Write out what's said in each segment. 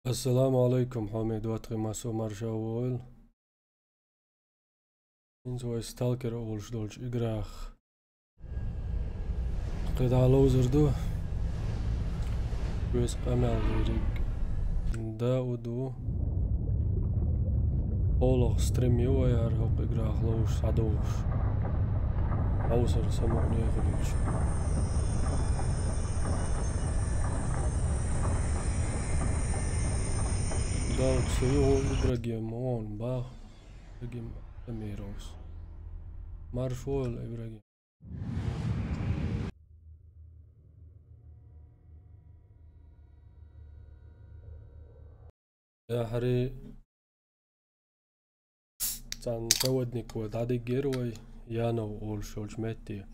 السلام عليكم حميد واتغماسو маршавойл. Инзой сталкер олждолж играх. Қидалозырду. Өз қамалдерик. Да уду. Олог стримио яр хоп играх лош садош. Аусар само неғылыш. Да уцею Ибрагим он бах. Ибрагим Эмирос. Маршвойл Ибрагим. يا حري كان سودنيك ودادي جيروي يانو اول شولج ميتي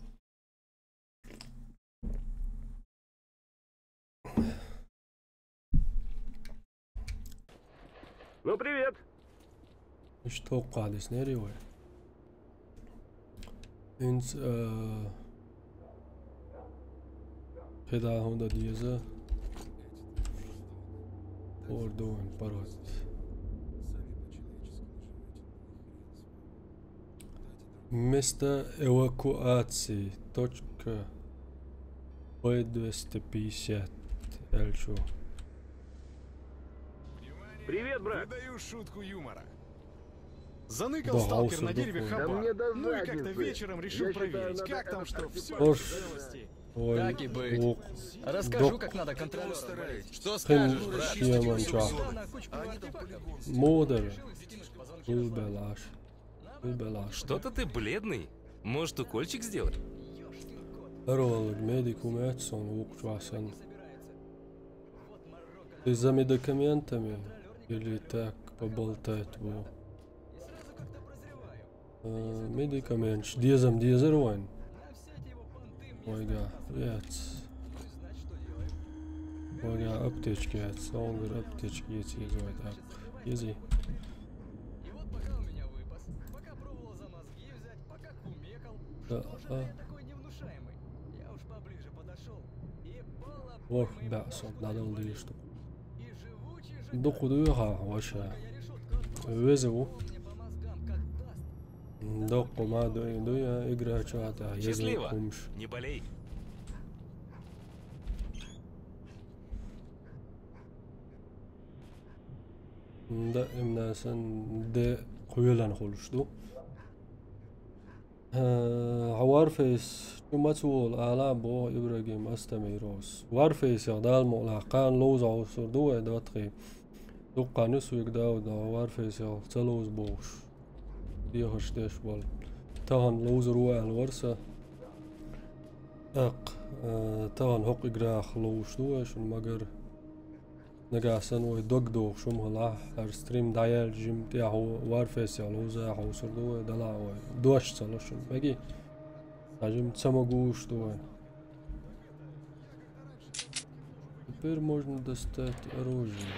Ну привет. Что قاعد ناريوي انت كده هوندا ديزا Ордон, парад. Место эвакуации. Точка Б-250. Эльчу. Привет, брат. Выдаю шутку юмора. Заныкал сталкер на дереве хаба. Ну и как-то вечером решил проверить, как там что, все в целости. Ой, Так и быть. Расскажу, как надо контролеру. Что скажешь, брат? Модер. Улбелаш. Что-то ты бледный. Может, укольчик сделать? Ролик медикум Эдсон Укчвасен. Ты за медикаментами или так поболтать был? Медикамент. Дезам дезеруань. Ойга, яц. Ойга, аптечки яц. Онгер аптечки яц езой так. Ези. Да, Ох, да, сон, надо ли что? Докуду я вообще. Везу. Доку маду иду я играю что-то. Счастливо. Не болей. Да, имнасан де куйлан холушту. Warface شو الآلام بو إبراهيم أستميروس Warface يغدال ملاقان لوز عصر دو إدواتخي دوقا نسو يقداو دا Warface يغتلوز بوش ديهش ديش بول تاهن لوز روى الورسة اق تاهن هوق إقراخ لوش دوش المقر نقاسن ويدوق دوغ شمه لاح هر ستريم دايال جيم تياهو Warface يغلوزا عصر دو دلا دوش تلوشن بقي Скажем, самогуштовое. Теперь можно достать оружие.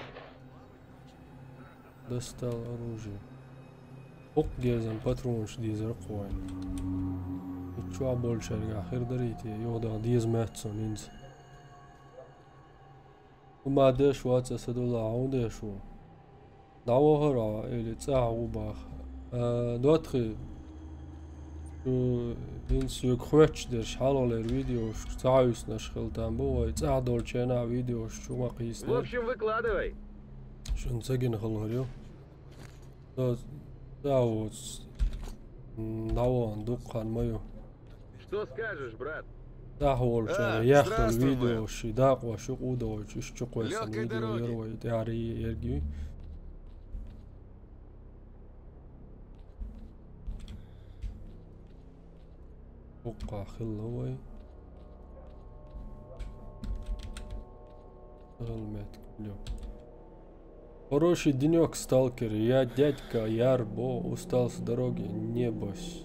Достал оружие. Окгезен патрон шдизер коин. И чё больше ахир дарите, йода диз мэтсон инз. Ума дэш ваца садула аудэшу. Давохара или цаагубах. Дуатхи Инс юг хвэч дэр шалолэр видео цааюс нашхил там бой цаадол чена видео шума В қиснер общем, выкладывай. шун цагин хылгырё да вот давон дукхан мою Что скажешь, брат? да хол чена яхтал здравствуй, видео мэр. шидак ва шуқудо чиш чуқвэсэн Лёгкой видео дороги. ярвай тэари эрги Уққа хилловай Helmet клёв. Хороший денек, сталкер. Я дядька Ярбо, устал с дороги, небось.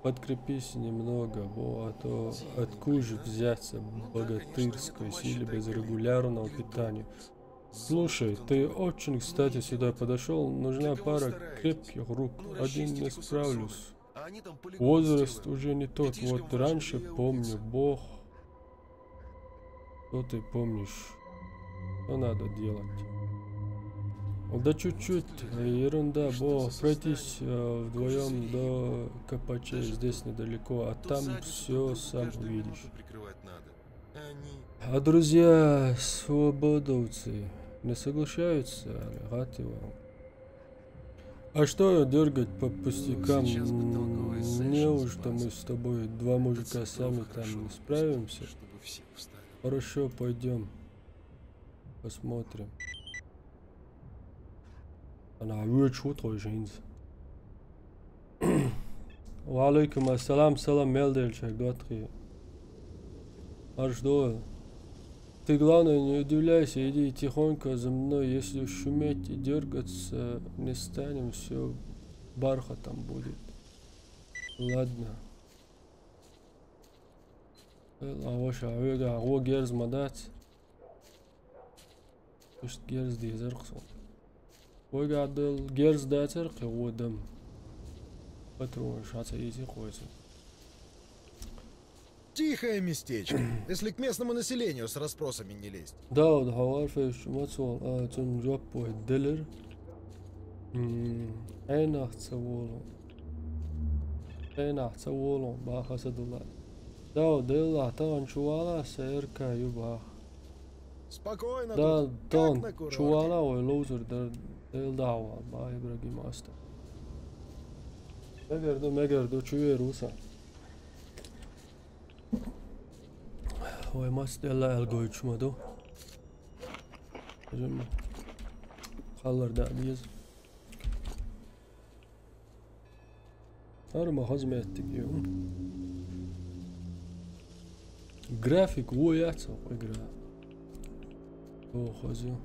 Подкрепись немного, а то откуда же взяться богатырской силе без регулярного питания. Слушай, ты очень кстати сюда подошел, нужна пара крепких рук, один не справлюсь. Возраст уже не тот, вот раньше помню, Бог Что ты помнишь? Что надо делать? Да чуть-чуть, ерунда, пройтись вдвоем до КПЧ, здесь недалеко, а там все сам увидишь. А друзья свободовцы не соглашаются, а что дергать по пустякам? Неужто мы с тобой, два мужика, сами там не справимся? Хорошо, пойдем. Посмотрим. Она вычут очень. Валейкум ассалам, салам, мелдельчик, 2-3. А что? Ты, главное, не удивляйся, иди тихонько за мной. Если шуметь и дергаться не станем, все бархатом будет. Ладно. Герз мадать. Пусть герз дезерксон. Ойгадыл герз датер кеводым. Патрон шатся изи хойсы. Тихое местечко, если к местному населению с расспросами не лезть. Да, Варфейс мацол, zum Job по Диллер. Einachtsawolo, Бахасадула. Да, Дилла, Тан Чуала, Серка, Юбах. Спокойно. Да, Тан Чуала, ой, лозер, Дилдава, Ба Ибрагим Аста. Мегерду, чуе руса. Ой, мастелла алгойч маду. Халлар да диз. Арма хазметтик юм. График вояца игра. О, хазю.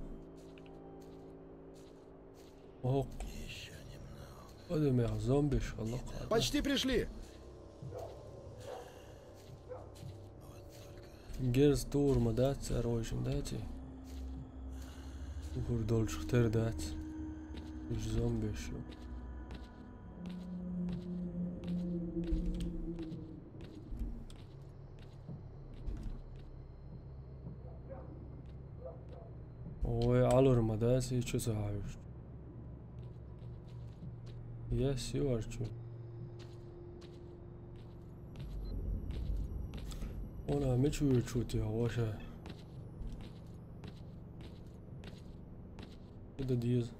О, еще немного. Подумай, зомби шалок. Почти пришли. Герз турма дать, оружие дать. Гурдольш хтер дать. Зомби еще. Ой, алурма дать, и что загаешь? Я сюарчу. Она мечу чути, а ваша. Это диз.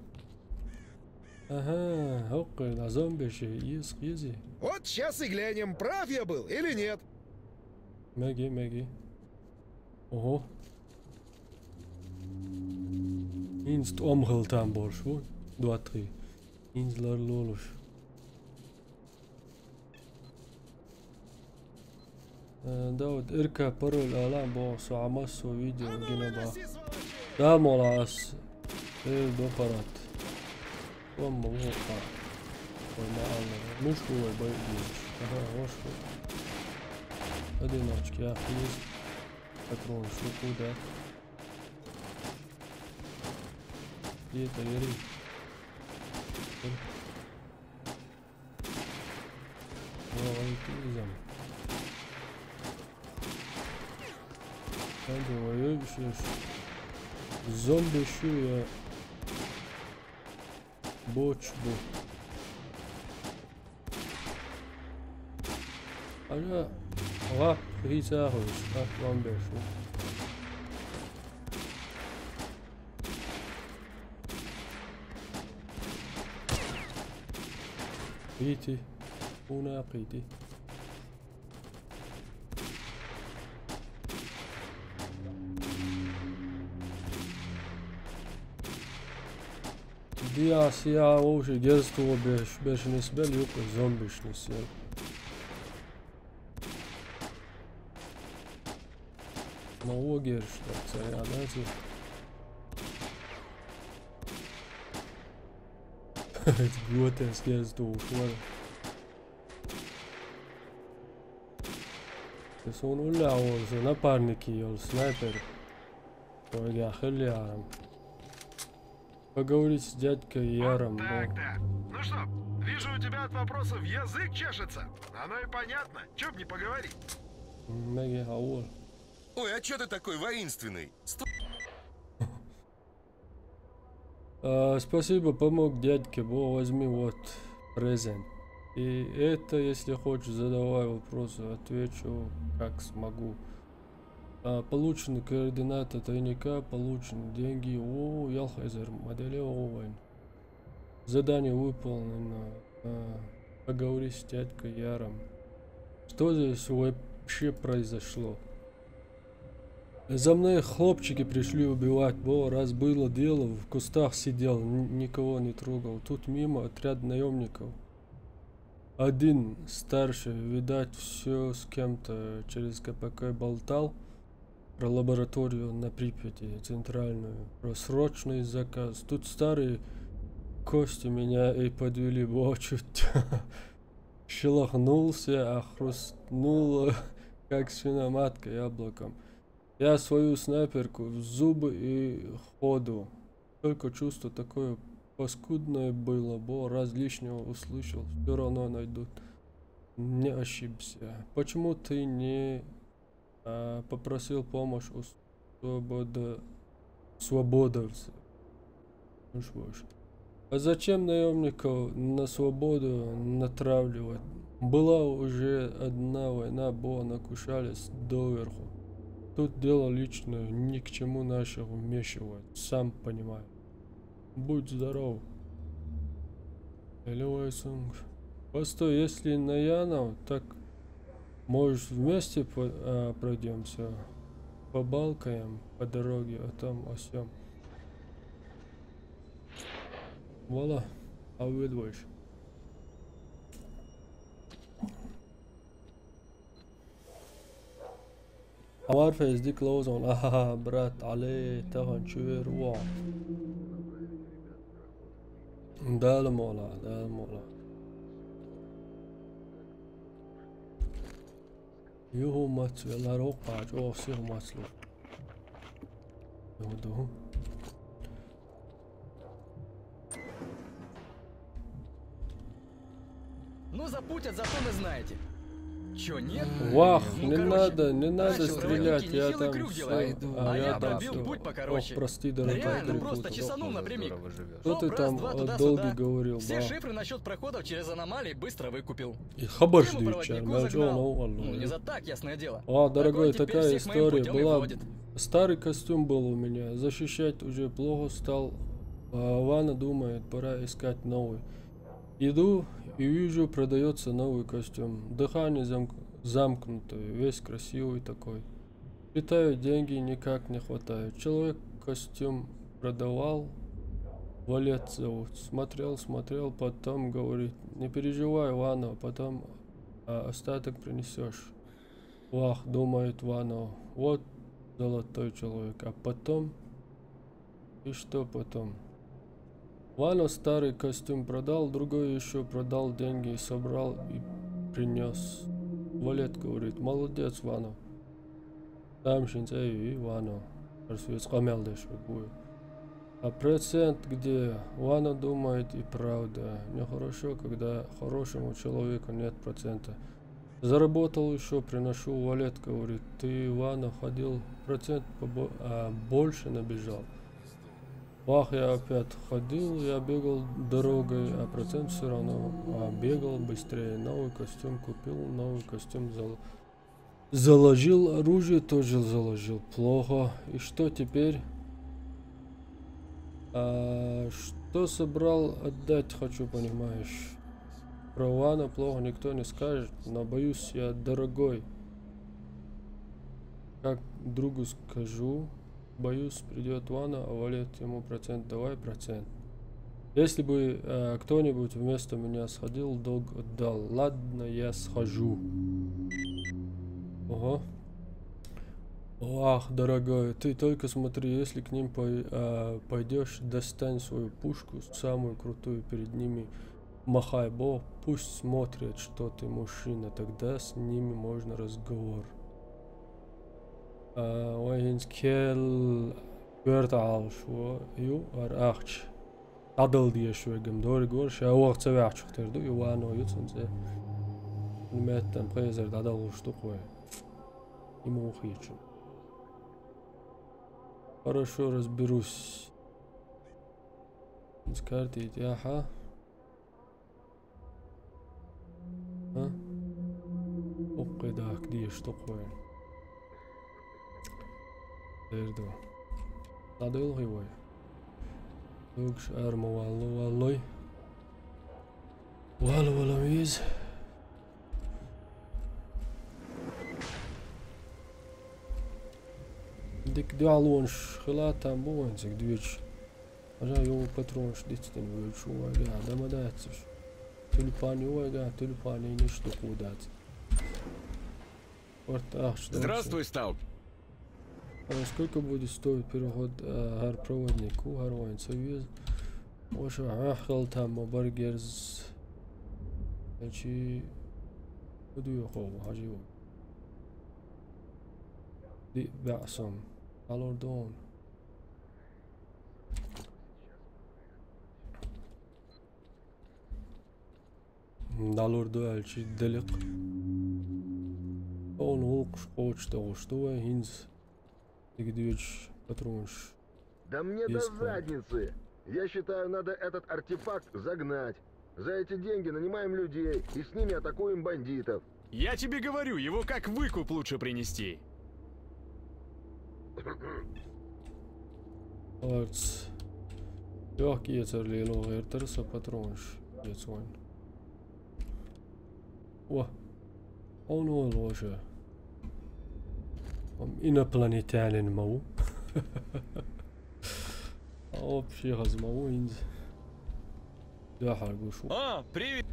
Ага, окей, на зомби есть изи. Вот сейчас и глянем, прав я был или нет. Меги. Ого. Инст омгел там больше, 2-3. Инзлар лолуш. Да, вот ирка пароль алам босс, амассо видео генеба. Да, молас. Допарат. Вам могу пар. Ой, маална. Мушку ой боюсь. Ага, ошку. Одиночки, есть. Патрон, штуку, да. И это вери. Ой, ты зам. Зомби шуя бочбу. Ага, лап ризахуш, как вам бешу. Прийти, уна прийти. Я уже герство беш не сбел, юко зомбиш не сел. Но герш, так царя, знаете. Это глотенс герство ушло. Это он улявился, напарники, он снайпер. Ой, я хеляром. Поговорить с дядькой Яром. Вот так-то. Ну что, вижу, у тебя от вопросов язык чешется. Оно и понятно. Чё б не поговорить? Меги хаул. Ой, а чё ты такой воинственный? Спасибо, помог дядьке. Во, возьми вот презент. И это, если хочешь, задавай вопросы, отвечу как смогу. Получены координаты тайника, получены деньги. О, Ялхайзер, модели Оуэн. Задание выполнено. Поговори с дядькой Яром. Что здесь вообще произошло? За мной хлопчики пришли убивать. Во, раз было дело, в кустах сидел, никого не трогал. Тут мимо отряд наемников. Один старший, видать, все с кем-то через КПК болтал. Про лабораторию на Припяти, центральную. Про срочный заказ. Тут старые кости меня и подвели. Во, чуть шелохнулся, а хрустнуло, как свиноматка яблоком. Я свою снайперку в зубы и ходу. Только чувство такое паскудное было, бо раз лишнего услышал, все равно найдут. Не ошибся. Почему ты не попросил помощь у свободовцев? А зачем наемников на свободу натравливать? Была уже одна война, бо накушались доверху. Тут дело личное, ни к чему нашего вмешивать, сам понимаю. Будь здоров. Постой, если на Янов, так может вместе пройдемся, побалкаем по дороге о том, о сём. Voila, обидваешь. Warface دي close on. برات عليه تهن شوير واو. ده المولا ده المولا. يهو ماتسو يلا روقع جو سيغ ماتسلو. يهودو. Ну запутят, зато мы знаете. Чё, нет? Вах, Ну, не короче, надо стрелять, тройники, я нехилый там крюк всё. делает. А я пробил всё. путь покороче. Ох, прости, дорогой, Реально, просто перепутал. чесанул напрямик. Что ты Раз, там два, долго туда-сюда. говорил, Все да? шифры насчет проходов через аномалии быстро выкупил. И хабар Тему ждущая, проводнику загнал. Ну, не за так, ясное дело. дорогой, Такой теперь такая всех моим история путем и была. ходит. Старый костюм был у меня, защищать уже плохо стал. Ваня думает, пора искать новый. Иду и вижу, продается новый костюм. Дыхание замкнутое, весь красивый такой. Считаю, деньги никак не хватает. Человек костюм продавал, Валет зовут. Смотрел, потом говорит, не переживай, Ваня, потом остаток принесешь. Вах, думает Ваня, вот золотой человек. А потом, и что потом? Ваня старый костюм продал, другой еще продал деньги, собрал и принес. Валет говорит, молодец, Ваня. Там шинцей и Ваня. А процент где? Ваня думает и правда. Нехорошо, когда хорошему человеку нет процента. Заработал еще, приношу. Валет говорит, ты, Ваня, ходил, процент больше набежал. Вах, я опять ходил, я бегал дорогой, а процент все равно бегал быстрее. Новый костюм купил, новый костюм заложил, оружие тоже заложил. Плохо. И что теперь? Что собрал отдать хочу, понимаешь? Про Ваня плохо никто не скажет, но боюсь я дорогой. Как другу скажу. Боюсь, придет Ваня, а Валет ему процент, давай процент. Если бы кто-нибудь вместо меня сходил, долг отдал. Ладно, я схожу. Ого. Ах, дорогой, ты только смотри, если к ним пойдешь, достань свою пушку, самую крутую перед ними. Махай, бо, пусть смотрят, что ты мужчина, тогда с ними можно разговор. وين كل بيرتعال شو يو أرأخش عدل دي شو يجمع دور جور شو وقت سبعة شختار دو يوانو يوتسن زي المات تنقيزر عدل وشتقوي يموخيتشو Хорошо разберусь. С картой, ага. А? Окей, где что такое? Дерду. Надо его. Лукш арма валлой. Валла миз. Dik dwaalons gelata boons ik duwtsch. Als je patroons dit dan wil je zo ja, dan maar dat is. Tulipani ой, tulipani не что куда-то. Вот так что. Здравствуй, Сталк. Сколько будет стоить переход гарпроводнику Гарвайн Союз? Оша ахал там бургерс. Значит, буду я хова хаживу. Ди бясом. Алордон. Далордо элчи делик. Он улк почта что хинз. Игдюч патронш. Да мне до задницы. Я считаю, надо этот артефакт загнать. За эти деньги нанимаем людей и с ними атакуем бандитов. Я тебе говорю, его как выкуп лучше принести. Arts. Ja, kietserli eluvertersa patroons. Kietsoin. On loge. Om ineplanetären mou. Вообще размовинз. Я харгушу. А, привет.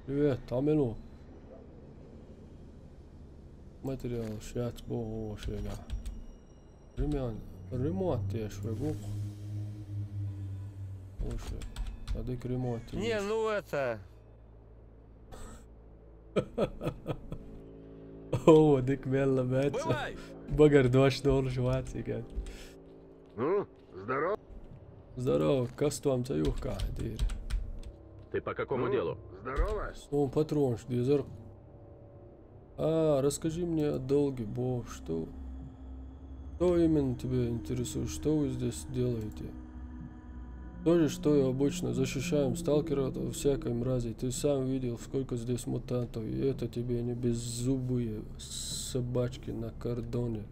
Привет, Амело. Материал шат бо шега. Ремонт я швегу. Слушай, садик ремонт. Не, ну это... О, дик мелла бэт. Бывай. Багар $2 шватсига. Ну, здорово. Здорово, кастом цаюхка, дир. Ты по какому делу? Здорово. Сон патрон, дизер. Расскажи мне о долге, Бог, что именно тебя интересует, что вы здесь делаете? То же, что и обычно, защищаем сталкера от всякой мрази. Ты сам видел, сколько здесь мутантов, и это тебе не беззубые собачки на кордоне.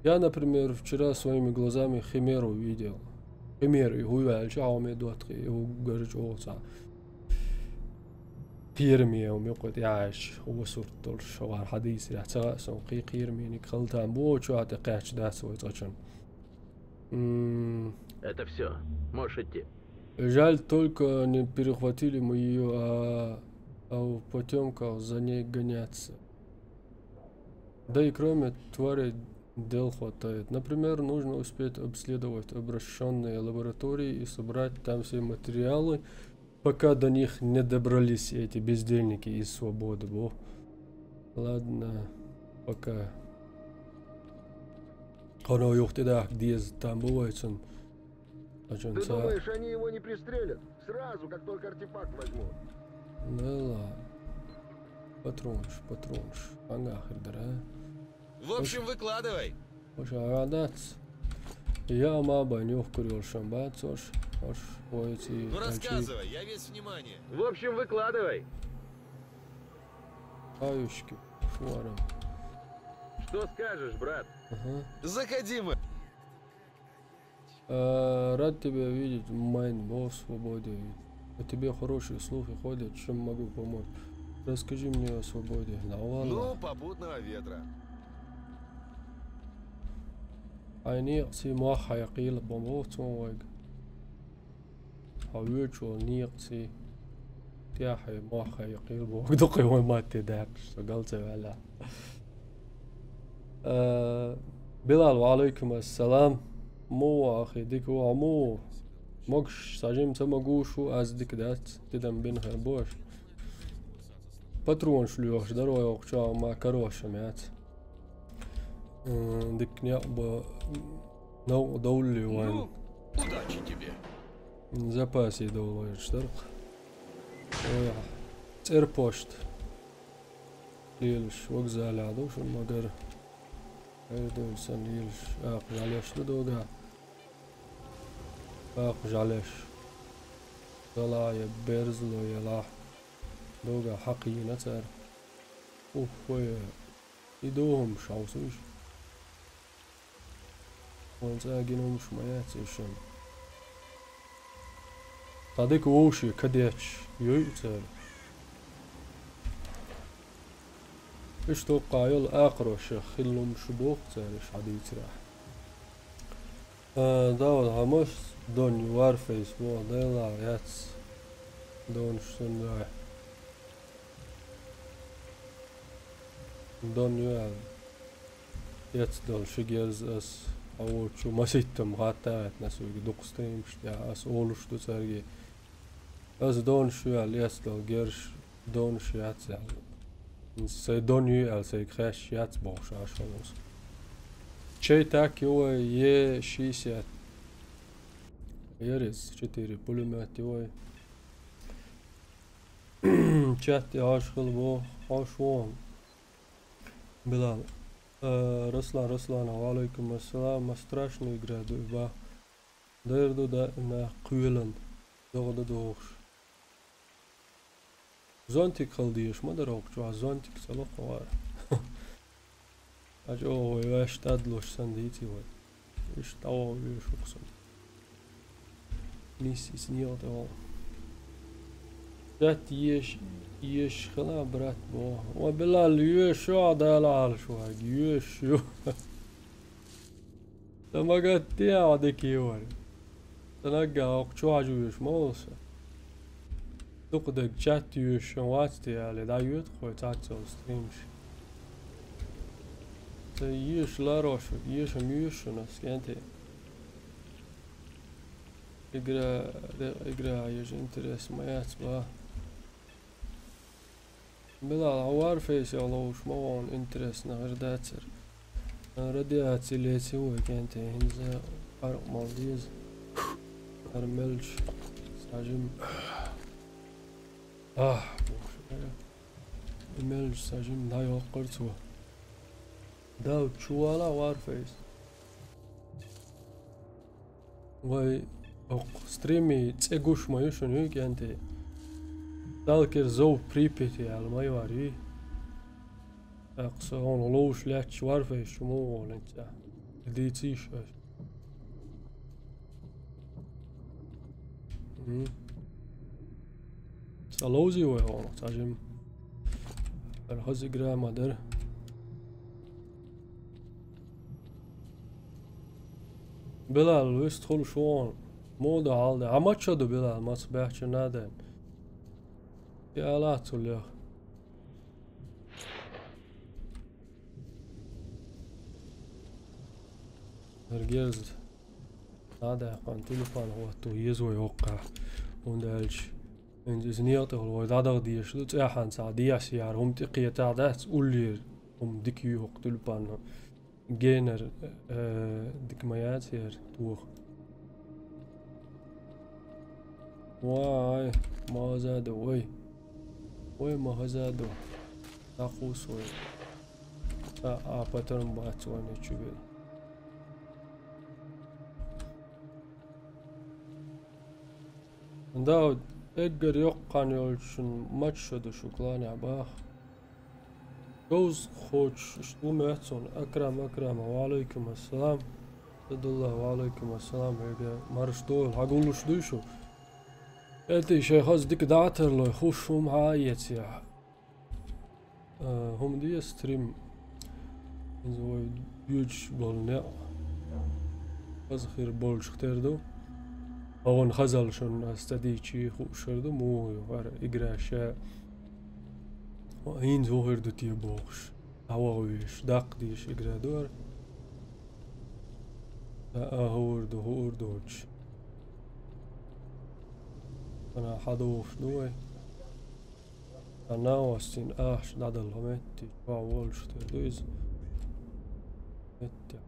Я, например, вчера своими глазами химеру видел. Химеру, его горчоца. قيرمي يوم يقعد يعيش هو صورة الشوار حديث راح تغاسون قيرمي إنك خلتان بو شو هتقاش داس ويتغشن. Это все. Можешь идти. Жаль только не перехватили мы ее, а в потемках за ней гоняться. Да и кроме тварей дел хватает. Например, нужно успеть обследовать обращенные лаборатории и собрать там все материалы, пока до них не добрались эти бездельники из свободы. Во. Ладно, пока. Оно юхты да, где там бывает он. Ты думаешь, они его не пристрелят? Сразу, как только артефакт возьмут. Ну ладно. Патронш. Ангахер, да? В общем, выкладывай. Пожалуйста. Я маба нюх курил шамбацош. Ну рассказывай, я весь внимание. В общем, выкладывай. Аюшки, шуаром. Что скажешь, брат? Ага. Заходи мы. Рад тебя видеть, Майн, в свободе. О тебе хорошие слухи ходят, чем могу помочь. Расскажи мне о свободе. Ну, попутного ветра. Айни си маха яқил бомбовцон вайг. Хавючо нيقسي تياحي موخا يقيل بوك دقي وين ما تداك قلت على بلال وعليكم السلام مو أخي ديك وعمو مقش ساجم تمقوشو از ديك دات تدم بينها بوش باترون شلوخ دروي وقشا ما كروش مات ديك نيقب نو دولي وين Удачи тебе. Запасе доллар штарк. Церпошт. ليش وقزة على عدوش المقر Erdőlsen Ilš, žaleš do doga. Žaleš. Dala je berzlo je la. Doga haqina cer. Je. Idohom šausuš. On zaginom šmajacešem. Tadik uši kadeč cer. إيش توقع يلا أقرش خلهم شبوق تانيش عديت راح داود همش دون يوار فيسبوك ديلا ياتس دون شتون راح دون يوال ياتس دون شجيرز أس أو شو ما سيتم غاتات نسوي دوقستين مشتاع أس أولوش دو ترجي أس دون شو يال ياتس دون جيرش دون شو ياتس Se donju, ali se kreš jac bošaš ovos. Če tak je 60. Jeres 4 pulimet joj. Čet je aškal bo ašvom. Bilal. Ruslan, alaikum assalam, strašno igra ba. Derdo da na kuelen. Doğda doğuş. Zontik kaldıyış mı da rokçu zontik salak var. Acaba yaş tadloş sanditi var. İşte o bir şoksun. Nisis niye o da o. Jet yeş khala brat bo. O Bilal yeş o da al şu var. Yeş yo. Lama قد يا عدكي var. تنقى رokçu acıyış mı olsa. تقدر chat يوش واتي على دا يدخل تاعتو ستريمش يوش لا روش يوش ميوش ناس كانتي اقرا يوش انترس ما يتبع بلا عوار فيس يالوش موان انترس نغير داتر ردياتي اللي تسوي كانتي هنزا فرق مالديز ارملش ساجم Imeliš sažim daj okorcu. Da čuvala Warface. Vay ok streami ceguš majušun vikenti. Dalker zov pripeti al majvari. Aqsa on loš lech Warface šumo volenta. Diciš. Salauzi هو تعجم الهزي جرام در بلال ويستخل شوان موضة عالدة عمات شدو بلال ما صباحش نادن يا لا تولي هرجيز نادا قان تلفون هو تو يزوي يوقع وندالش إنجز نياته هو دادا ديش لو تأحن سعدياش يار هم تقية تعدات أولير هم ديكيو وقتل بانو جينر ديك مايات يار توخ واي ما زادو وي ما زادو تاخوس وي باترن باتواني تشوبيل داود اقر يقان يولشن ماتشدو شكلاني عباخ جوز خوش اشتو مهتون اكرم وعليكم السلام ضد الله وعليكم السلام هيك مارش دول هقولوش دوشو انتي شيخ ديك دعتر لو يخشوا معايت يا هم دي ستريم زوي بيوج بولنا خير بولش اختردو اون خزل شون استدي چی خوشردو مو يغار اقراشا این زوهر دو تي بوخش هواويش داق ديش اقرادور هور دوش انا حدوش دوي انا وستين احش دادل همتي وولش تردويز متي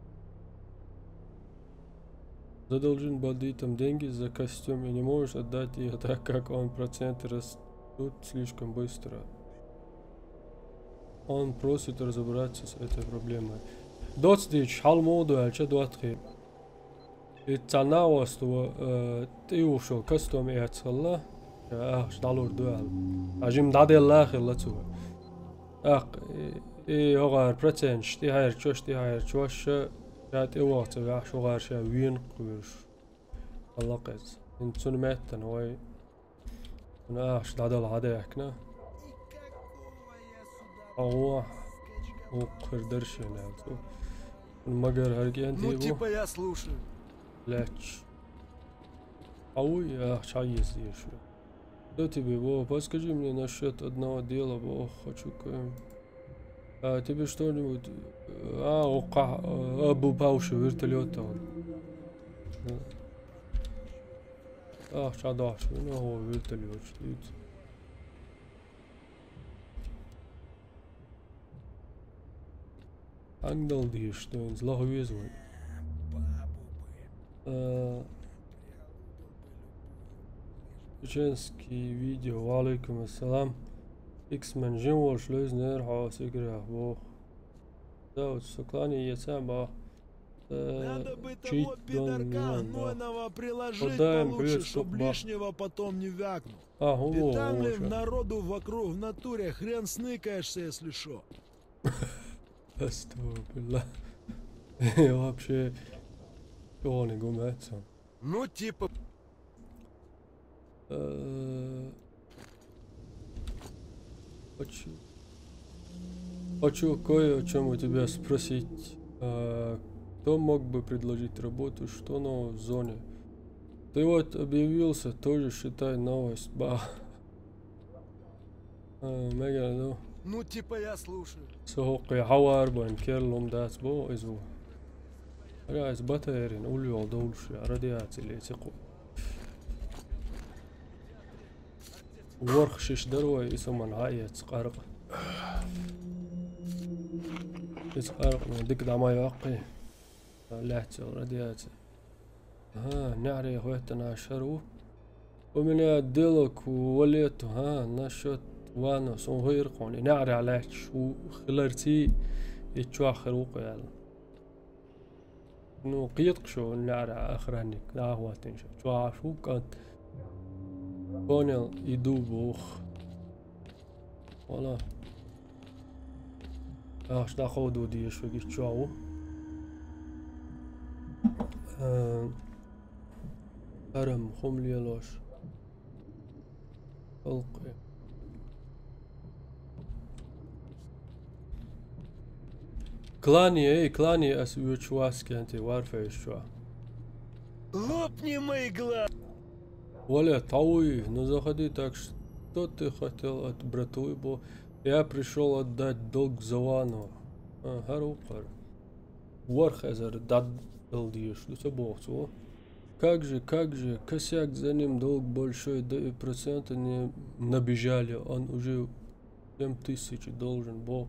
Задолжен бандитам деньги за костюм и не можешь отдать их, так как он проценты растут слишком быстро. Он просит разобраться с этой проблемой. دوتستيج حال موضوع دوتخي التناوستو تيوشو كستوم إيهتسلا شدالور دوال أجيم دادي الله خلتو هغار برتنش تي هاير تشوش شات إيوات شو غار شا وين قوش اللقيت انتون ميتن هوي شدادل هذا يحكنا أوه وقردرش نالتو المجر هرجي أنتي Ну типа я слушаю. Леч. Ауй, чайез еще. Что тебе, Бо? Скажи мне насчет одного дела, Бо, хочу тебе что-нибудь... обупавший вертолета. Шадаш, ну, вертолет стоит. Ангел дишь, что он злоговезвый. Чеченский видео. Валейкум ассалам. X-Men Jim шлюз нерхаус игра. Бог. Да, вот соклание яцаба. Надо бы того пидорка гнойного приложить получше, чтоб лишнего потом не вякнул. Питан ли народу вокруг в натуре, хрен сныкаешься, если шо. Астагфирулlah. Вообще... Он и гумается. Ну типа... Хочу кое о чем у тебя спросить. Кто мог бы предложить работу, что нового в зоне? Ты вот объявился, тоже считай новость. Мега, ну типа я слушаю. سوقي حوار بين كيرلوم داس بو إزو. رأيت بطيرين أوليو دولش رديات اللي تقو. ورخشش دروي اسمن هاي تقارق. تقارق من ديك دعما يوقي. لحت رديات. نعري خويتنا شرو. ومن يدلك ووليته نشط وانا صغير قوني نعري على شو خلرتي يتشو آخر وقيال انو قيدق شو نعري آخرانيك لا هو تنشو شو عاشو كانت قوني يدوبوخ ولا دا خودو دي شو يتشو أرم خمليالوش ألقي Клани, освечуаски антиварфейшуа. Лопни мои глаза! Оля, тауи, ну заходи так, что ты хотел от братуйбу? Я пришел отдать долг Завану. Харукар. Вархазар дадл дишь, ну все богцу. Как же, косяк за ним долг большой, да и проценты не набежали, он уже 7000 должен был.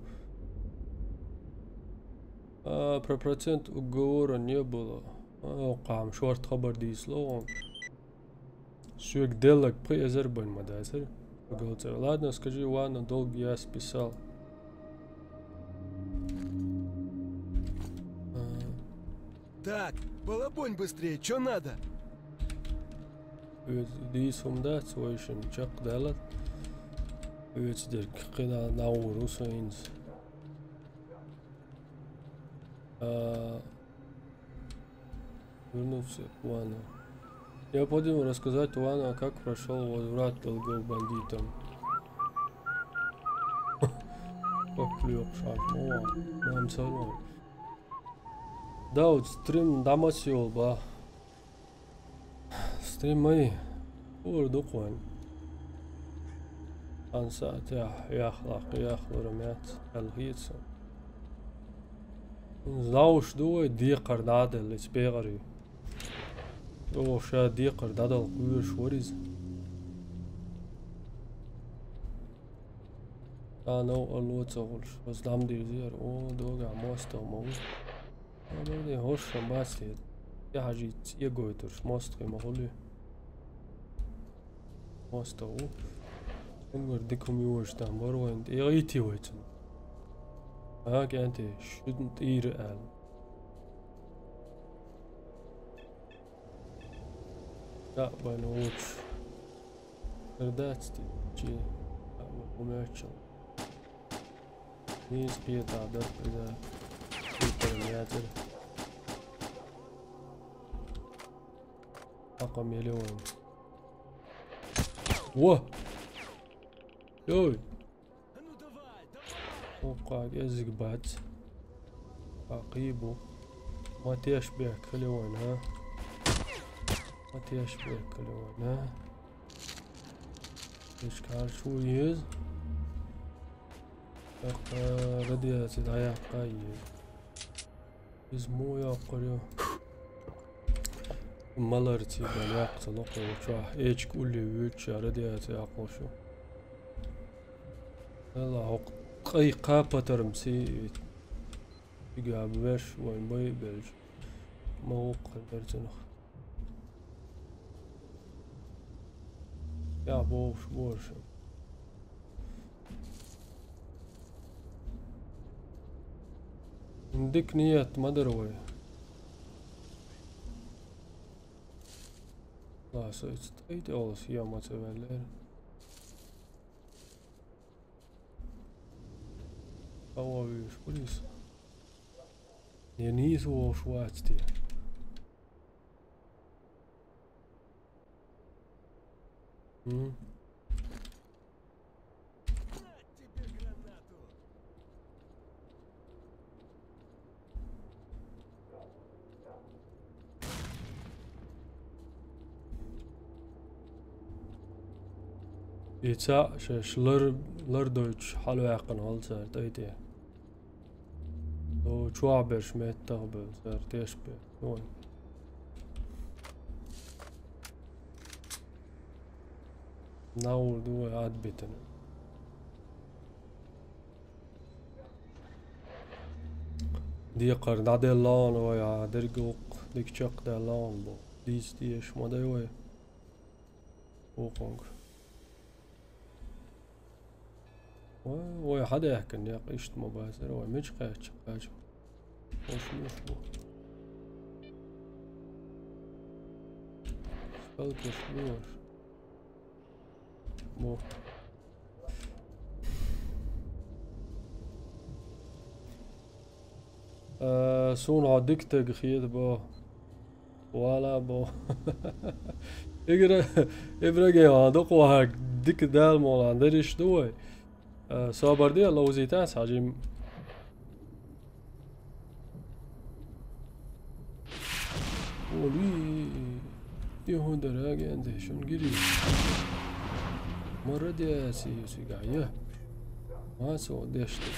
Про процент уговора не было. Qam short xabar deyislar. Сюк делок при Азербайджан мадасер. Ладно, скажи, ладно, долг я списал. Так, балабонь быстрее, что надо? Дейсум да, свой чак делать. Теперь когда наурус инс. Вернуться к Вану. Необходимо рассказать Вану, как прошел возврат долгов бандитам. Как шармова. Нам салон. Да, вот стрим дамасил ба. Стрим мои. Урдукван. Ансат яхлах рамят алгица. Зауш дуой дикар дадел испегари. О, ша дикар дадел куеш вориз. Ну, аллоцогулш. Воздам дизер. О, дога моста мову. Абарди хошам баслет. Я хажит егойтуш мост махоли. Моста у. Унгар дикум юш там барвайнд. Ити вайцен. Agent shouldn't eat al. لا بنوش رداتي جي وماشل ميز قيطع درب إذا قيطع مياتر رقم مليون واه يوي وقع يزق بعد عقيبه ما تشبه كلون ها ما تشبه كلون ها إشكال شو يز ردي تدعي قايز يزمو يقريو مالرتي بلاقت نقو شاح إيش كل ويتش ردي تياقوشو هلا هو أي قابة ترمسي يقاب باش وين باي بلج موقع برتنخ يا بوش بوش عندك نية ما دروي لا سويت ايدي اولس يا ما تبالين هو ويش بوليس ينيث وشواتتي يتا لر دوتش حلو يقن هل سر تايتي لو شوابر شميت تغبل سر تيشبه نون ناول دو عاد بيتن دي قر نادي لان ويا درقوق ديك شق دا لان بو ديس ديش ما دايوي وقونك ويا حدا يحكي اني قيشت مباشر ويا مش قاش قاش وش بو سبالكش بوش مو سون عدك تغخيت بو ولا بو إبرقي هادوق وهاك ديك دال مولان دريش دوي صابر دي الله وزيتاس حجم ولي يهون دراجي عنده شون قريب مرة دي سي قاعية ما سو ديشتي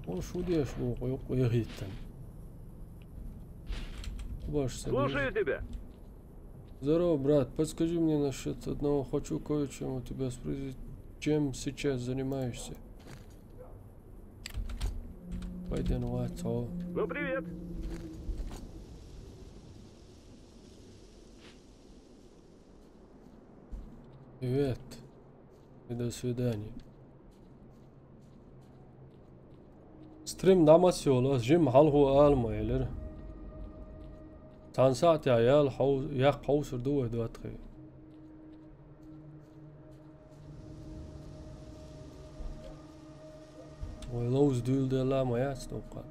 وشو ديش بوق يغيتن Слушаю тебя. Здорово, брат. Подскажи мне насчет одного. Хочу кое-чем у тебя спросить. Чем сейчас занимаешься? Пойдем в отцов. Ну, привет. Привет. И до свидания. Стрим намасиолас. Жим халху алмайлер. تانسات يا عيال يا قوسر دوه دواتخي ولوز دول دي لا ما يستوقع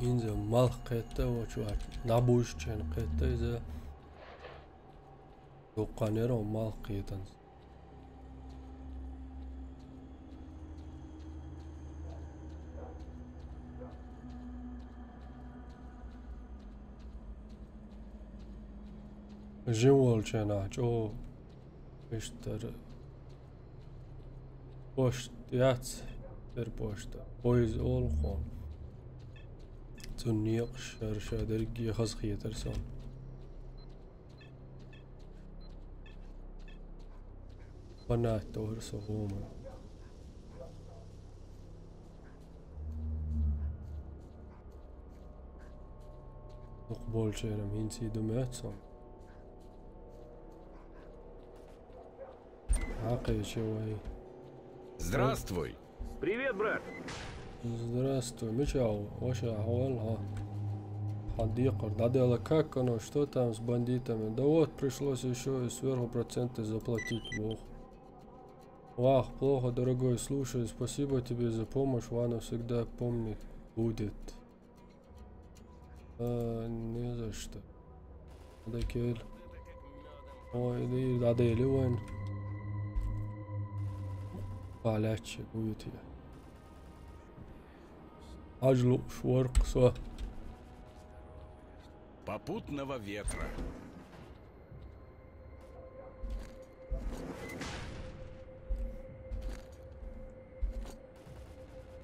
إنزا مال قيتا وشوات نابوش چين قيتا إذا دوقانيرو مال قيتان جوال چين عجو اشتر بوشت يات در بوشتا بويز اول خون تنيق شرشة درقي خزخية ترسون بنات تورسو هوما больше нам инси думается. Здравствуй. Привет, брат. Здравствуй, Мичау. Ваша ахвал, Хадикар. Надо как оно, что там с бандитами? Да вот, пришлось еще и сверху проценты заплатить, бог. Вах, плохо, дорогой, слушай, спасибо тебе за помощь, Ваня всегда помнит будет. Не за что. Надо кель. Ой, надо или вон. Полегче будет я. Ажлу, шворк, все. Попутного ветра.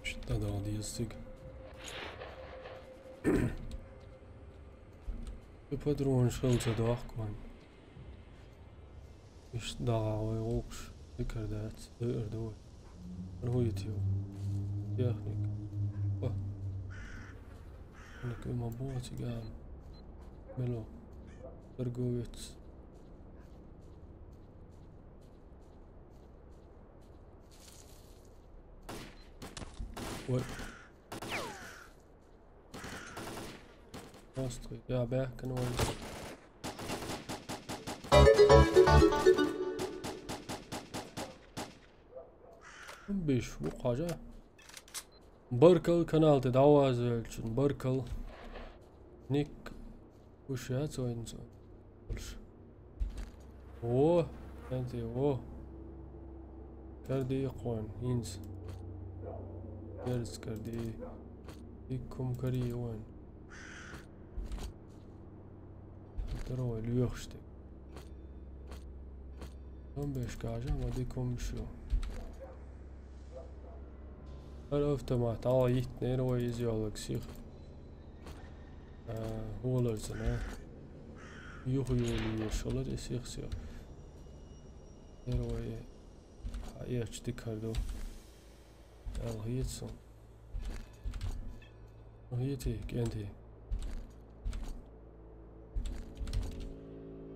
Что дал язык? Ты подругу шелся дахкван. Иш дагавай окш. Икардец. Ирдой. Руитью. Техник. О. Ник има ботиган. Мело. Торговец. Ой. Постой, я бäcken och bish وقاجة بركل kanal till dawazölçün بركل Nick وش هاتسو إنسان أوه أنتي أوه كردي يقوان إنس جالس كردي يكم كري وين ترى اليوخشتي هم بيشكاجة ما ديكم شو الأوتومات يتنين ويزيالك سيخ هولرزنا يخيولي يشغل يسيخ سيخ ترى يحشتي كردو الهيتسون هيتي كنتي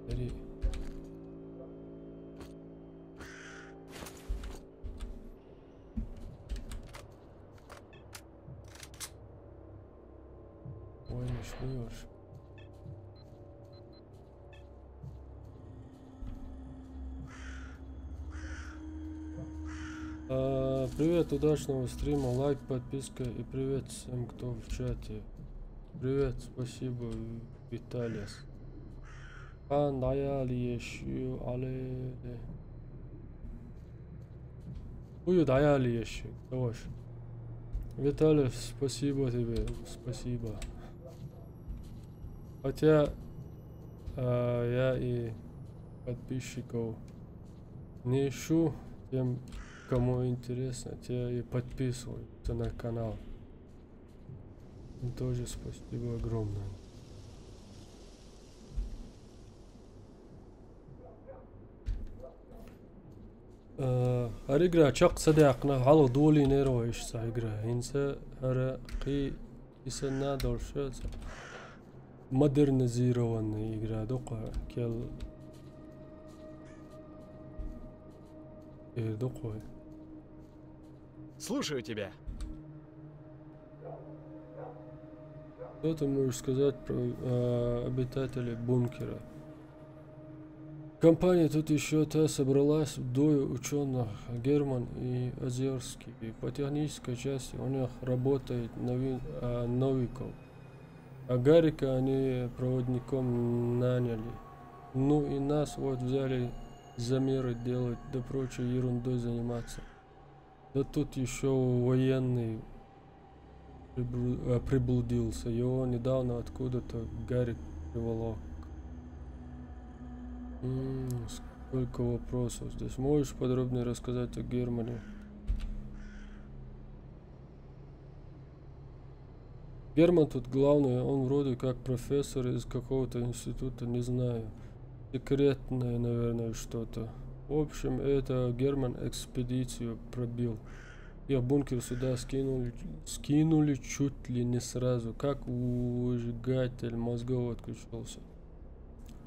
تري وين شويش привет, удачного стрима, лайк, подписка и привет всем, кто в чате. Привет, спасибо, Виталис. 나야리예슈 알레 у유 나야리예슈 давай. Виталий, спасибо тебе, спасибо. Хотя я и подписчиков не ищу, тем, кому интересно, те и подписываются на канал. Тоже спасибо огромное. هرقرا شق صديقنا على دولي نيرو ايش سايقرا هنسا هرقي يسنا دولشة مدرن زيرو ون يقرا دوقا كيل دوقا. Слушаю тебя. Что ты можешь сказать про обитателей бункера? Компания тут еще та собралась двое ученых, Герман и Озерский. И по технической части у них работает Новиков. А Гарика они проводником наняли. Ну и нас вот взяли замеры делать, да прочей ерундой заниматься. Да тут еще военный приблудился. Его недавно откуда-то Гарик приволок. Сколько вопросов здесь. Можешь подробнее рассказать о Германе? Герман тут главный, он вроде как профессор из какого-то института, не знаю. Секретное, наверное, что-то. В общем, это Герман экспедицию пробил. Я бункер сюда скинули чуть ли не сразу, как выжигатель мозгов отключился.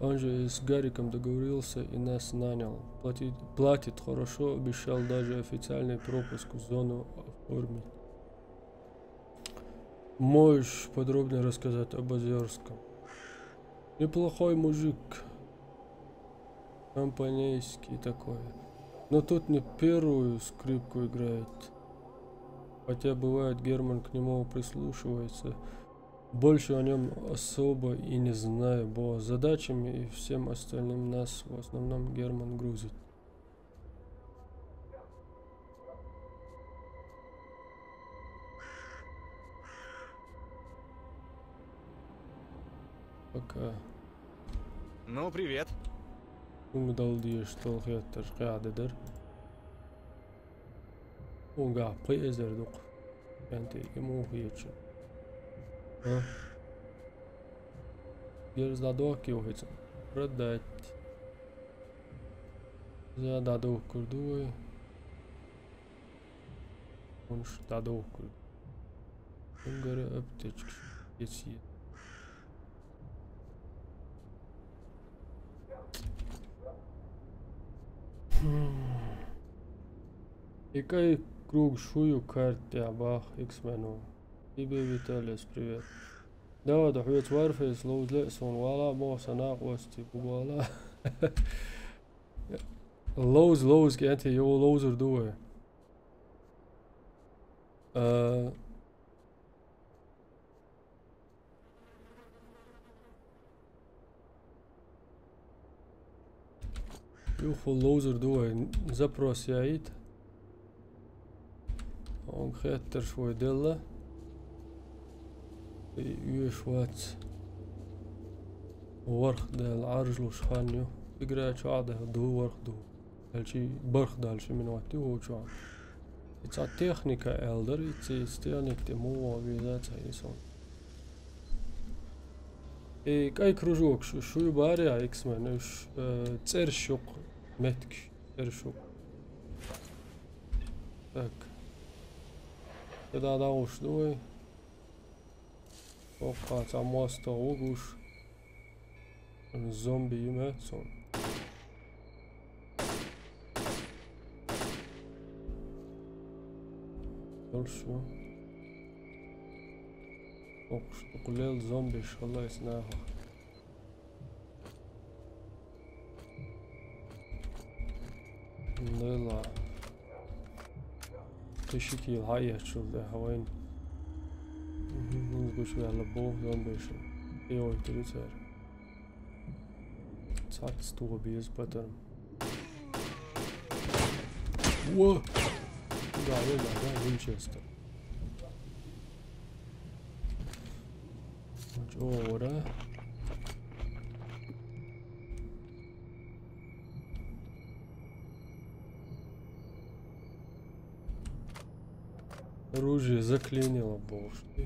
Он же с Гариком договорился и нас нанял. Платит хорошо, обещал даже официальный пропуск в зону оформить. Можешь подробнее рассказать об Озерском? Неплохой мужик. Компанейский такой. Но тут не первую скрипку играет. Хотя бывает Герман к нему прислушивается. Больше о нем особо и не знаю, бо задачами и всем остальным нас в основном Герман грузит. Пока. Ну, привет. Умдалдиеш толхеттер قاعدة وقع بيزر دوق انت يمو هيتش ها يرزدادوك يوهيتش ردات زادادوك كردوي ونش دادوك كرد انقر ابتج يتسيد Икай круг шую карте абах X-мену. Тебе Виталис, привет. Да, да, хует варфейс, лоудле, сон вала, мосана, ости, бубала. Лоуз, кенти, его лоузер дуэ. Юху лоузер дуэ, запрос яит. Он хеттер швой делла. يشوات ورخ ده العرج وشخانيو يقرأ شو عاده دو ورخ دو هالشي برخ ده هالشي من وقتي هو شو عاد it's a technica elder it's still nicht ему обязательно يسون كاي كروجوك شو يباري X-Men تسرشوق متك تسرشوق так كده داوش دوي Opa, ta mosta oguš. Zombi ime, son. Dolšu. Okuš tukulel zombi šalai snaha. Lela. Tishiki الحية شوف ده هوين. نزبوش على بوه يوم بيشن ايوه تريتر تاك ستوه بيز باترم ووو دا وينشستر ora оружие заклинило бошки.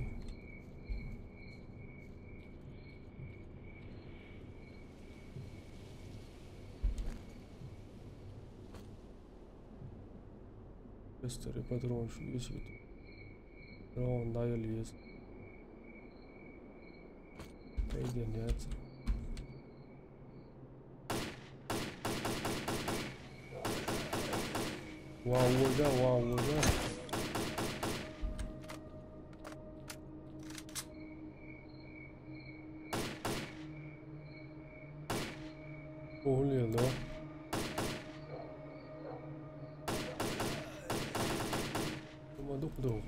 Старый патрон висит. Он дает лес. Соединяться. Вау, уже. Оле, да? Дух.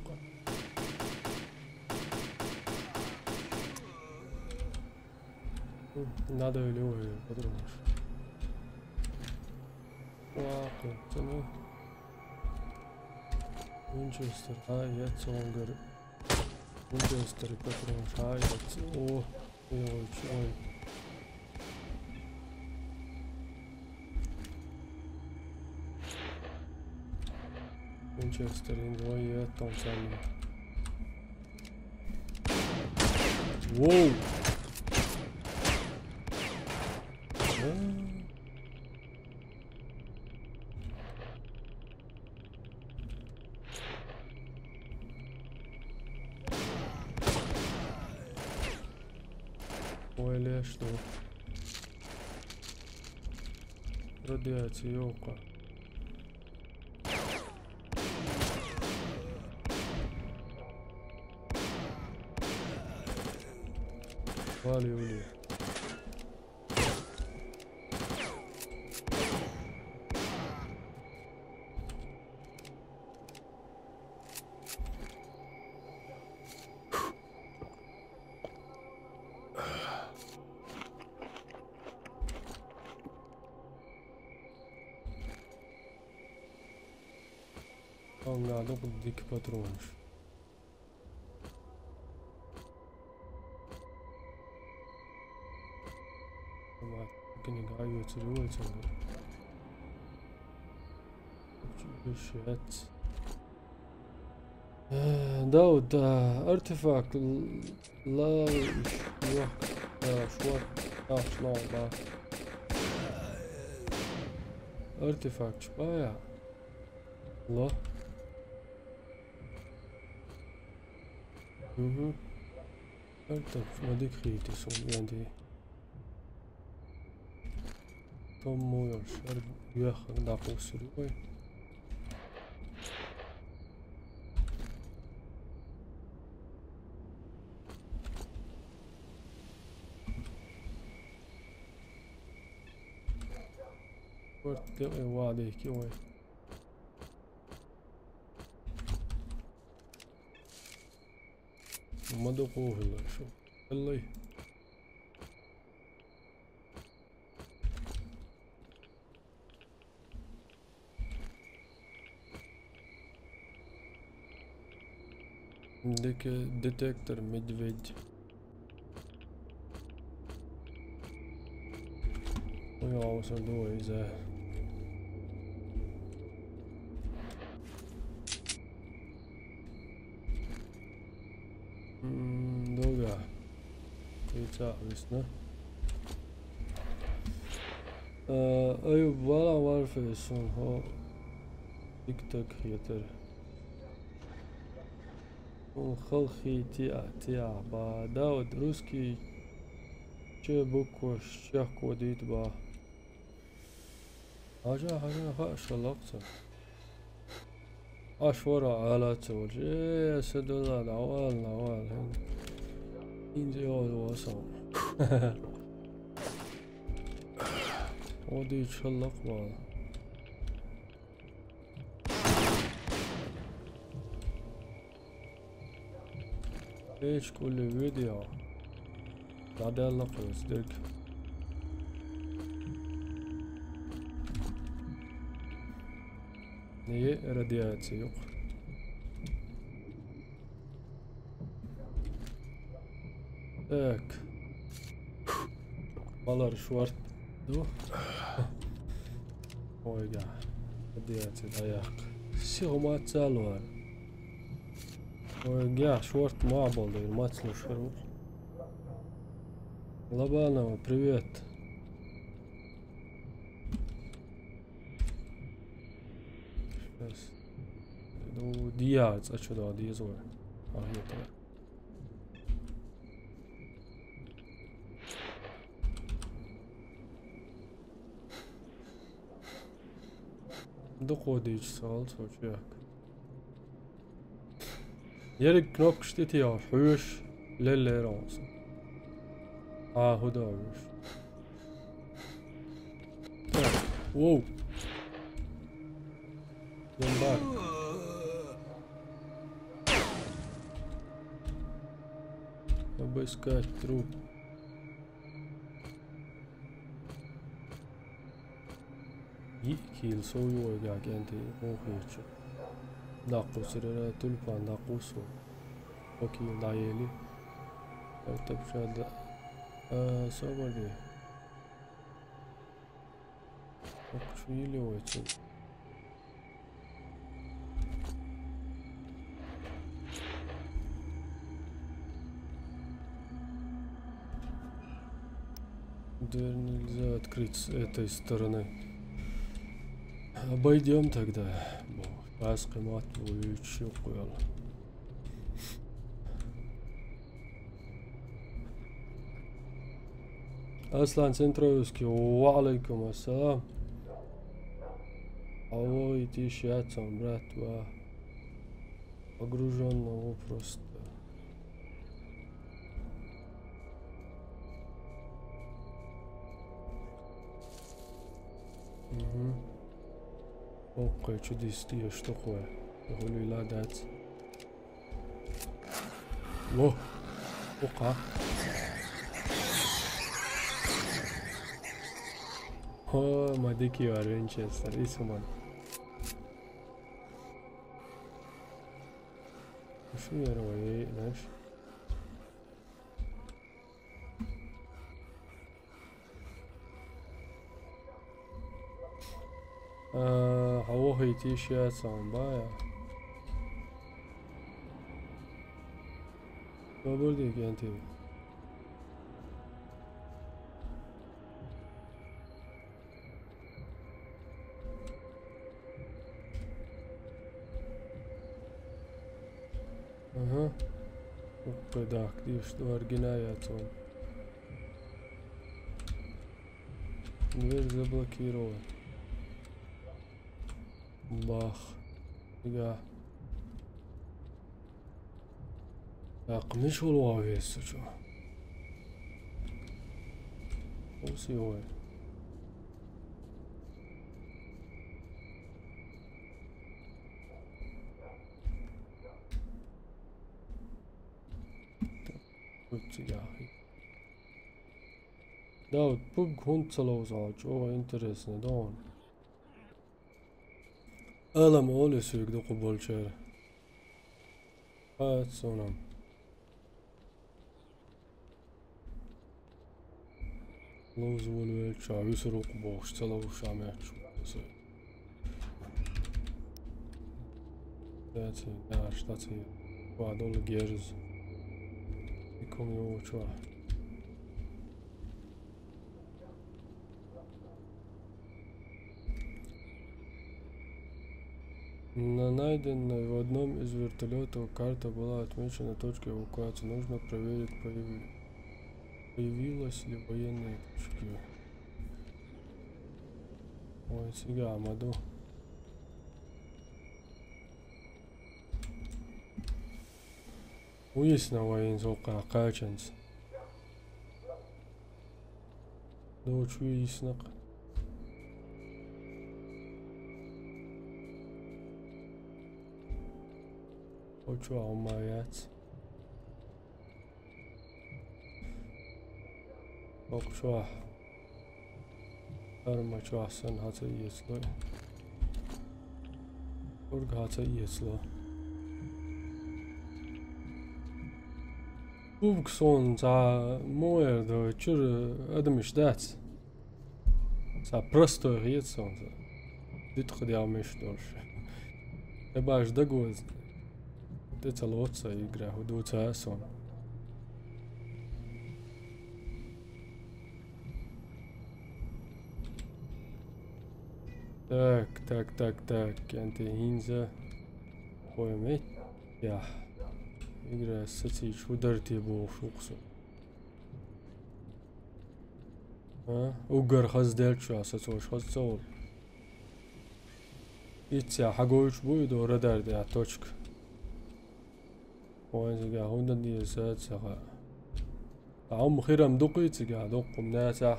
Надо или ой, подумаешь. Вау, цены. Винчестер, я цонгер. Винчестер, патрон, я ой. Винчестер, я там сами. Воу! Ой, или что? Радиация, ёлка. Вали. Надо будет дикий патронов. Книга оценивается. Да, вот артефакт артефакт шпая. Ла. Это воды крити сон янди. Том мой шар яха на посрой. Вот делай воды кивай. ما دقوه هلا شو الله عندك ديتكتور مدفيد ويعوصل دو إذا Долго. Яйца весна. Аю бала варфейсон ho TikTok heter. Он халхи тиа ба Дауд русский че буква щах кодит ба. Хажа шалакса. أشورا على تول سدولا نوال إنجي وصل ودي تشلق بعض ايش كل فيديو بعد اللقاء يصدق Niye radyasyon yok? Так. Balar şvart. Oyga. Radiyasyon ayak. Sığmat var. Oyga şvart мабалды, мацлы швару. Лобанова, привет. Ну, диац, а что да, диазор. А, это. Доходит сал, сочек. Ярик кнопка steht hier auf Höch, Lelle raus. Ah, Hudavish. Wow. Back. Надо искать труп. Кил союй гагенти охич. Нақусрера тулпан нақусу. Окей, наели. Это пшада. Собади. Окшили очень. Дверь нельзя открыть с этой стороны. Обойдем тогда. Аскамат еще куял. Aslan Centrovski, وعليكم السلام. Ой, сейчас он, брат, погруженного просто. Окей, чудесные, что такое? Гули ладать. Во, ока. О, мадики Винчестер, Исуман. Что я делаю, знаешь? هو هيتي شيء صعبة. ما بردي كنتي. Aha. Upedak, dievs door Ginajaton. Дверь заблокирована. Бах. Фига. Так, миш уловится, что? Усилой. Да, вот пуг хунт целовал, что интересно, да он. Алам оле сюк до куболчер. А, сонам. Лоз волвел чавы срок бош целовал шаме чу. Дати, да, штати. Квадол герз. И комю чу. На найденной в одном из вертолетов карта была отмечена точкой эвакуации. Нужно проверить, появилась ли военная точка. Ой, сега, Амаду. Уясна воен сока качанс. Дочь уясна. Ocho almayat. Ocho. Armacho asan hatı yeslo. Org hatı yeslo. Bugson za moer do çür admış dat. Sa prosto yetson. Dit xdiamış dor. E baş da goz. Это лоца игра, удуца сон. Так, кенте хинза. Поймет. Я. Игра сацич ударти бо шуксу. Угар хаздельчу асацош хазцол. Ится хагоич будет радар да точка. وانزجا هون دي سات سخا عم خيرم دقي تجا دق مناسع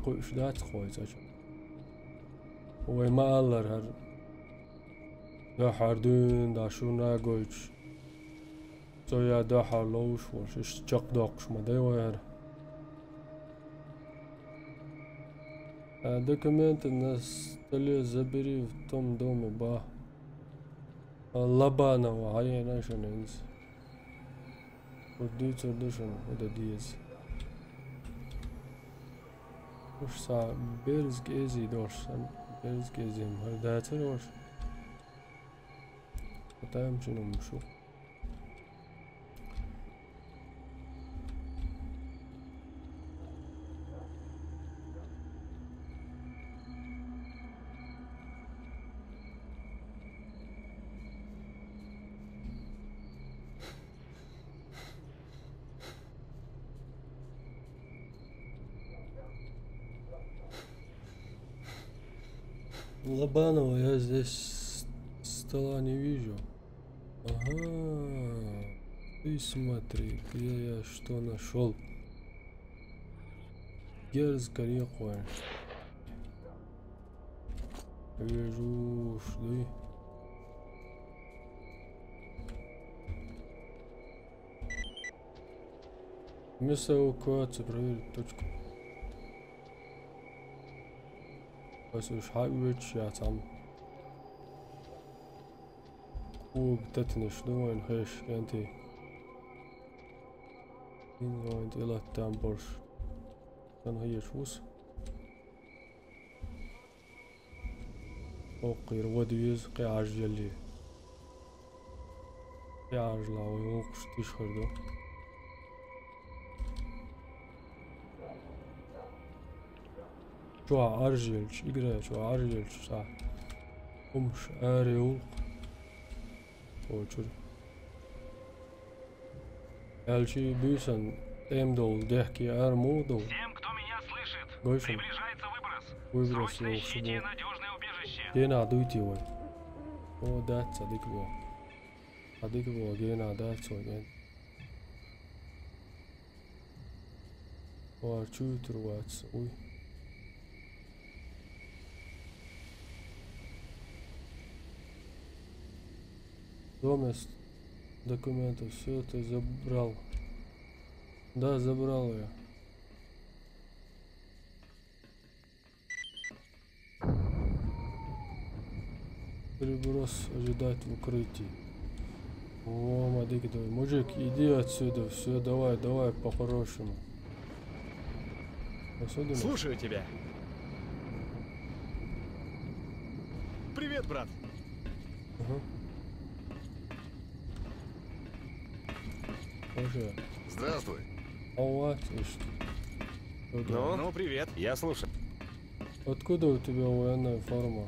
قوي شدات خوي ساج هو ما الله هر دا حردون دا شونا قويش سويا دا حلوش وش جق دقش ما داير دوكمنت الناس تلي زبري توم دومي با Labana وهاي nationals produce edition with the D's. وش صار بيرز جيزي دورش بيرز جيزي مهردات دورش قطعم شنو مشو Лобанова, я здесь стола не вижу. Ага. Ты смотри, где я что нашел. Герзкое кое. Вижу, жди. Место эвакуации, проверить точку. Послушай, я там. وبتتني شنو وين خيش انتي وين الى التامبرش كان هي شوس اوقير وديز قيعج جلي قيعج لا ويوقش تشخردو شو عرجلش اقرا شو عرجلش صح ومش اريو Очередь. Эльчи Бюсон, Эмдол, Дехки, Армудол. Всем, кто меня слышит, Гойшин. приближается выброс. Выброс Срочно ищите надежное убежище. Гена, дуйте его. О, да, садик его. Садик его, Гена, да, свой. О, чуть рваться, ой. Дома документов, все это забрал. Да, забрал я. Переброс ожидать в укрытии. О, мадик, давай. Мужик, иди отсюда. Все, давай, давай, по-хорошему. Слушаю тебя. Привет, брат. Ага. Уже. Здравствуй. А у вас Ну, привет. Я слушаю. Откуда у тебя военная форма?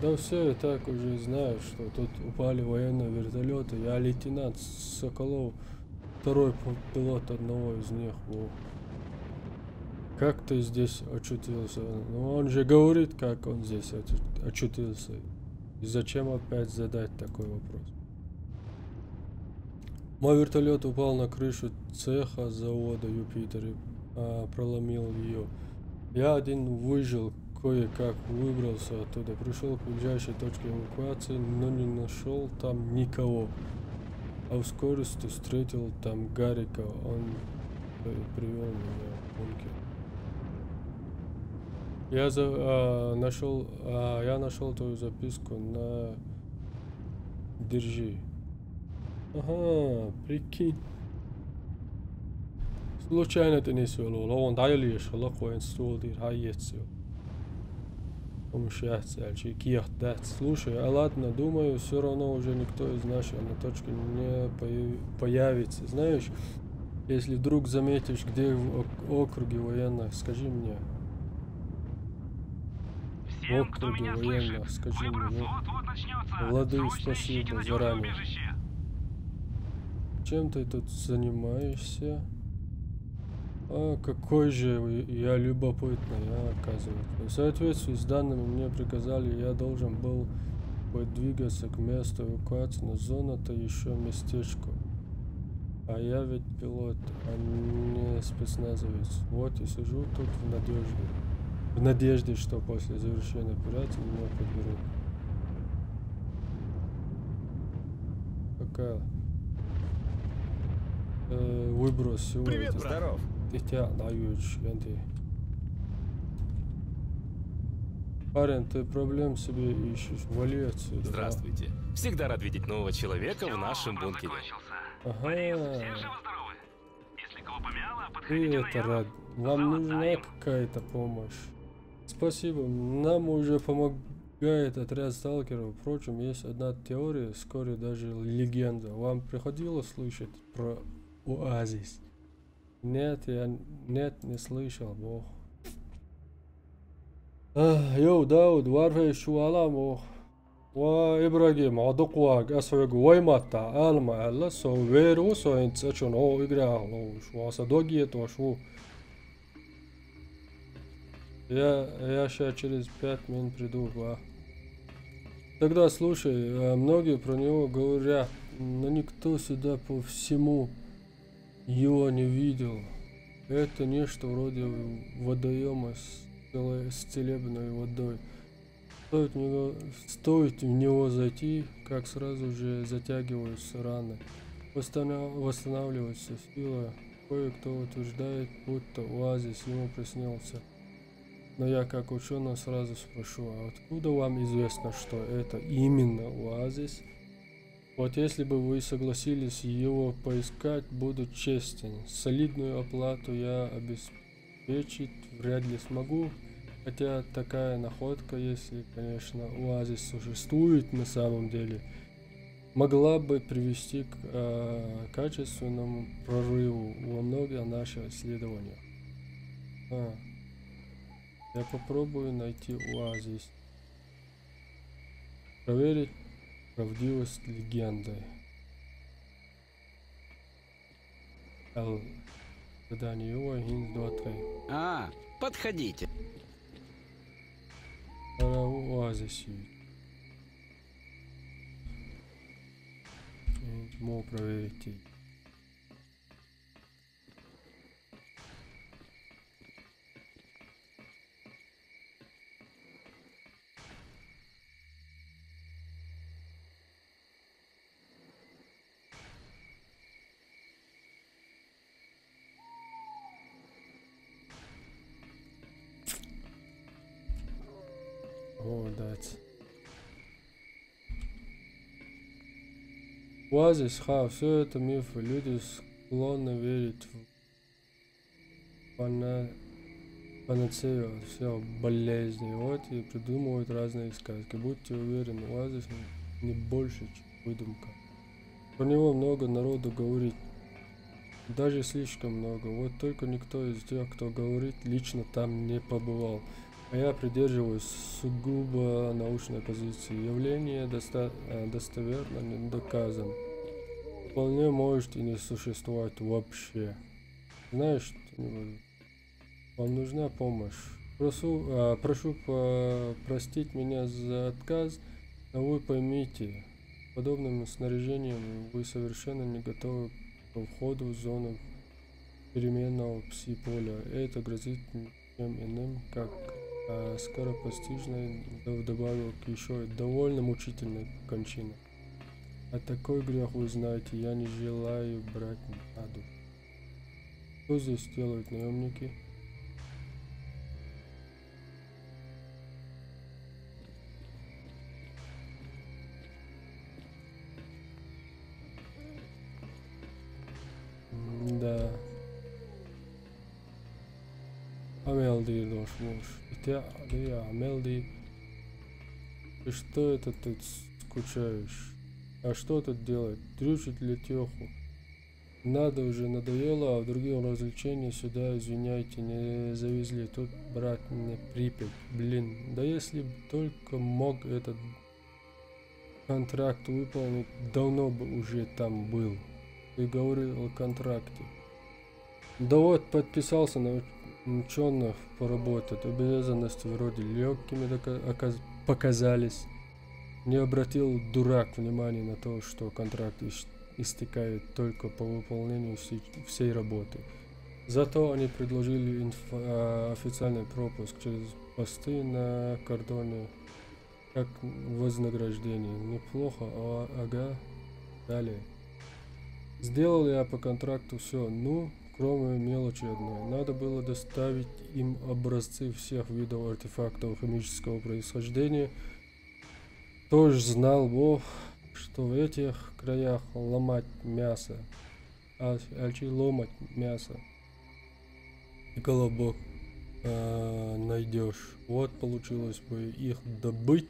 Да все, я так уже знаю, что тут упали военные вертолеты. Я лейтенант Соколов, второй пилот одного из них. Во. Как ты здесь очутился? Ну он же говорит, как он здесь очутился. И зачем опять задать такой вопрос? Мой вертолет упал на крышу цеха завода Юпитер и проломил ее. Я один выжил, кое-как выбрался оттуда, пришел к ближайшей точке эвакуации, но не нашел там никого. А в скорости встретил там Гарика, он привел меня в бункер. Я нашел твою записку на... Держи. Ага, прикинь. Случайно ты не свело, он дали шалаку инструктор, хайется. Слушай, а ладно, думаю, все равно уже никто из нашей на точке не появится. Знаешь, если вдруг заметишь, где в округе военных, скажи мне. Всем, кто меня слышит, скажи выброс мне. вот-вот начнется. Лады, Срочно ищите спасибо надежное заранее. убежище. Чем ты тут занимаешься? А какой же я любопытный, оказывается. В соответствии с данными мне приказали, я должен был подвигаться к месту эвакуации, но зона-то еще местечко. А я ведь пилот, а не спецназовец. Вот и сижу тут в надежде, что после завершения операции меня подберут. Какая? Выброс всего. Привет, здоров. Парень, ты проблем себе ищешь, вали отсюда. Здравствуйте. Всегда рад видеть нового человека в нашем бункере. Ага. Все живы-здоровы? Если кого помяло, Ты подходите на это яхту. рад. Вам нужна какая-то помощь. Спасибо. Нам уже помогает отряд сталкеров. Впрочем, есть одна теория, вскоре даже легенда. Вам приходилось слышать про оазис? Нет, я не слышал, бог. Йоу, Дауд, варфе шуаламо. Ва Ибрагим, адукваг, асвег ваймата, алма, алла, со веру, со инцачон, о, игра, шуаса догиет, о, шу. Я сейчас через 5 минут приду, а? Тогда слушай, многие про него говорят, но никто сюда по всему его не видел. Это нечто вроде водоема с целебной водой. Стоит в него зайти, как сразу же затягиваются раны, восстанавливается сила. Кое-кто утверждает, будто оазис ему приснился. Но я как ученый сразу спрошу, а откуда вам известно, что это именно оазис? Вот если бы вы согласились его поискать, буду честен. Солидную оплату я обеспечить вряд ли смогу. Хотя такая находка, если, конечно, оазис существует на самом деле, могла бы привести к качественному прорыву во многие наши исследования. Я попробую найти оазис. Проверить правдивость легенды. Задание его, Гинс 2-3. Подходите. Оазис. Мог проверить. Дать. Оазис, все это мифы. Люди склонны верить в панацею от всех болезней. Вот и придумывают разные сказки. Будьте уверены, оазис не больше, чем выдумка. Про него много народу говорит. Даже слишком много. Вот только никто из тех, кто говорит, лично там не побывал. А я придерживаюсь сугубо научной позиции. Явление достоверно не доказано. Вполне может и не существовать вообще. Знаешь что-нибудь? Вам нужна помощь. Прошу простить меня за отказ, но вы поймите, подобным снаряжением вы совершенно не готовы к входу в зону переменного пси-поля. Это грозит тем иным, как скоропостижной, вдобавок еще и довольно мучительной кончины. А такой грех, вы знаете, я не желаю брать на душу. Что здесь делают наемники? Да. Амелди должен. Амелди. И что это ты скучаешь? А что тут делать? Трючить летеху? Надо уже, надоело, а в другие развлечения сюда, извиняйте, не завезли. Тут, брат, не Припять. Блин, да если б только мог этот контракт выполнить, давно бы уже там был. Ты говорил о контракте. Да вот, подписался на ученых поработать. Обязанности вроде легкими показались. Не обратил дурак внимания на то, что контракт истекает только по выполнению всей работы. Зато они предложили официальный пропуск через посты на кордоне как вознаграждение. Неплохо, ага. Далее. Сделал я по контракту все, кроме мелочи одной. Надо было доставить им образцы всех видов артефактов химического происхождения. Тоже знал Бог, что в этих краях ломать мясо, ломать мясо и колобок найдешь. Вот получилось бы их добыть,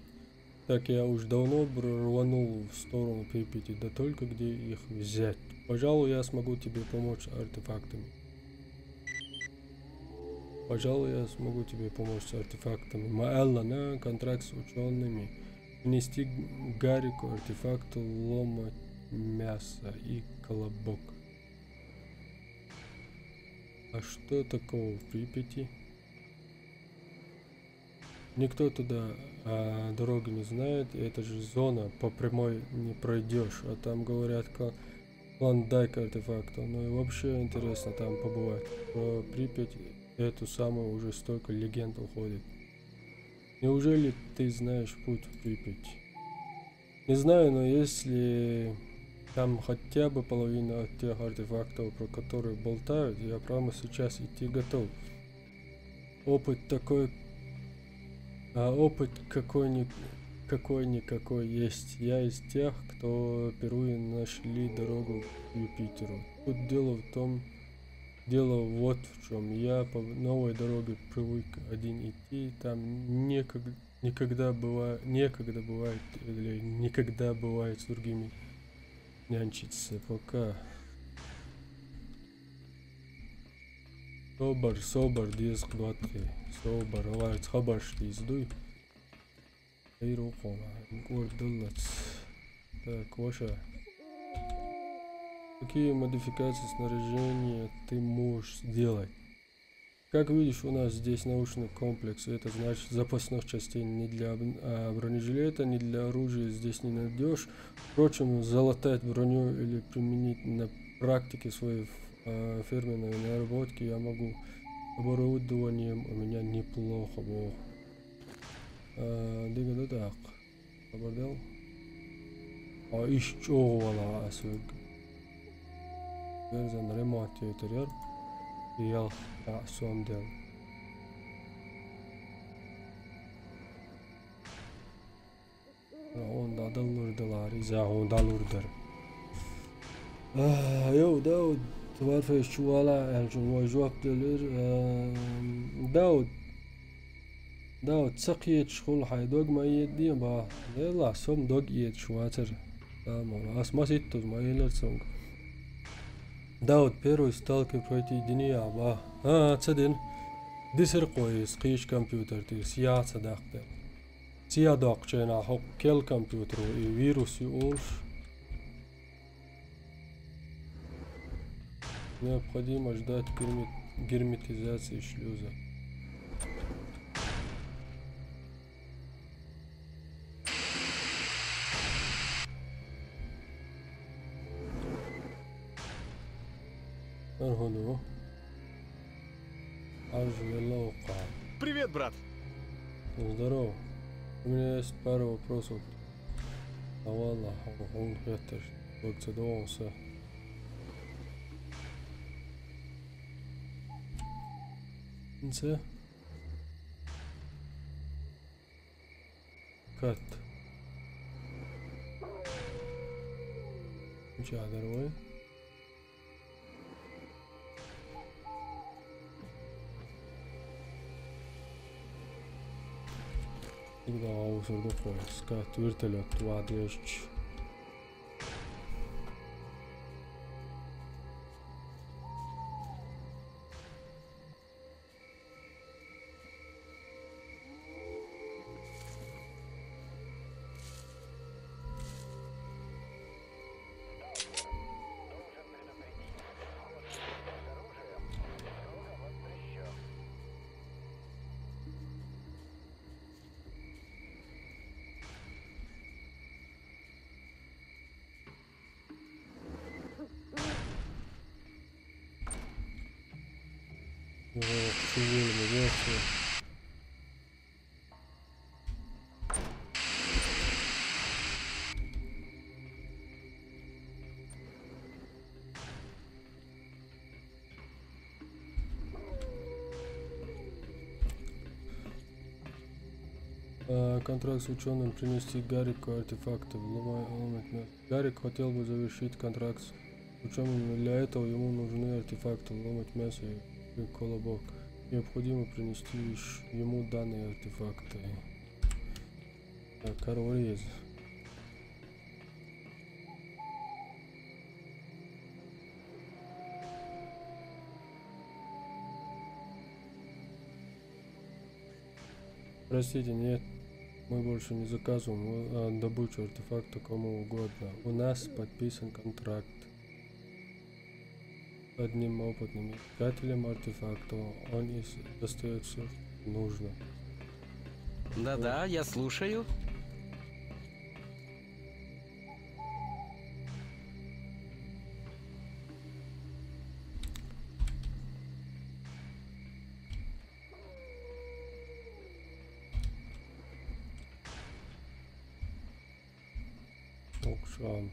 так я уж давно рванул в сторону Припяти, да только где их взять. Пожалуй, я смогу тебе помочь артефактами. Маэлла на контракт с учеными. Внести Гарику артефакту ломать мясо и колобок. А что такого в Припяти? Никто туда дороги не знает, это же зона, по прямой не пройдешь, а там говорят Клондайк артефакта. Ну и вообще интересно там побывать. Про Припять эту самую уже столько легенд уходит. Неужели ты знаешь путь в Припять? Не знаю, но если там хотя бы половина от тех артефактов, про которые болтают, я прямо сейчас идти готов. Опыт какой-никакой есть. Я из тех, кто впервые нашли дорогу к Юпитеру. Тут дело вот в чем. Я по новой дороге привык один идти, там никогда бывает с другими нянчиться. Пока. Собор, диск 2-3. Собор, лайт, хабаршки издуй. Так, Ваша. Какие модификации снаряжения ты можешь сделать? Как видишь, у нас здесь научный комплекс. Это значит, запасных частей ни для бронежилета, ни для оружия здесь не найдешь. Впрочем, залатать броню или применить на практике свои фирменные наработки я могу. Оборудованием у меня неплохо было. Дига так. Обордел? Еще вала асуг. Верзан ремонт интерьер. Я сондел. Он далурдалар, иза он далурдер. Yo, Daud, Warface Chuala, Eljon Joak Delir, Daud, سقيت شغل حيدوق ما يدي با يلا سوم دوق يد شواتر ما ситтуз ما يلرسونг Daud первый сталкер пройти дни ба цадин дисер قويس قيش كمبيوتر تي سياسة داخل سيادق جينا حق كل كمبيوتر وفيروس يقولش необходимо ждать герметизации шлюза. Привет, брат. Здорово. У меня есть пара вопросов. Ладно, он это подцедовался. Инце. Кат. Чадровой. Тогда аусурду поиск. Вертолет 2-10. Контракт с ученым принести Гарику артефакты. Гарик хотел бы завершить контракт с ученым, но для этого ему нужны артефакты, ломать мясо и колобок. Необходимо принести ему данные артефакты. Корварез. Простите, нет, мы больше не заказываем добычу артефакта кому угодно. У нас подписан контракт с одним опытным искателем артефакта. Он достает все, что нужно. Да-да, я слушаю. Okşam.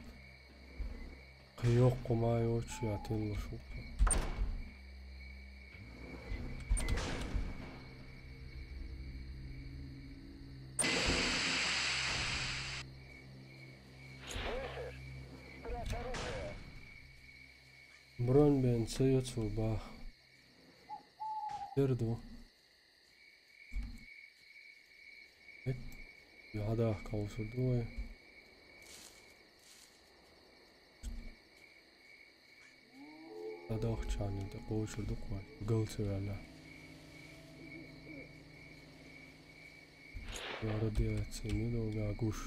Yok kumay oç yatılmış. Бронь бен цеется бах. Перду. Я да каусу дуе. Adaq çanında qoşurduq var. Qılçılarla. Radiyasiya doga qush.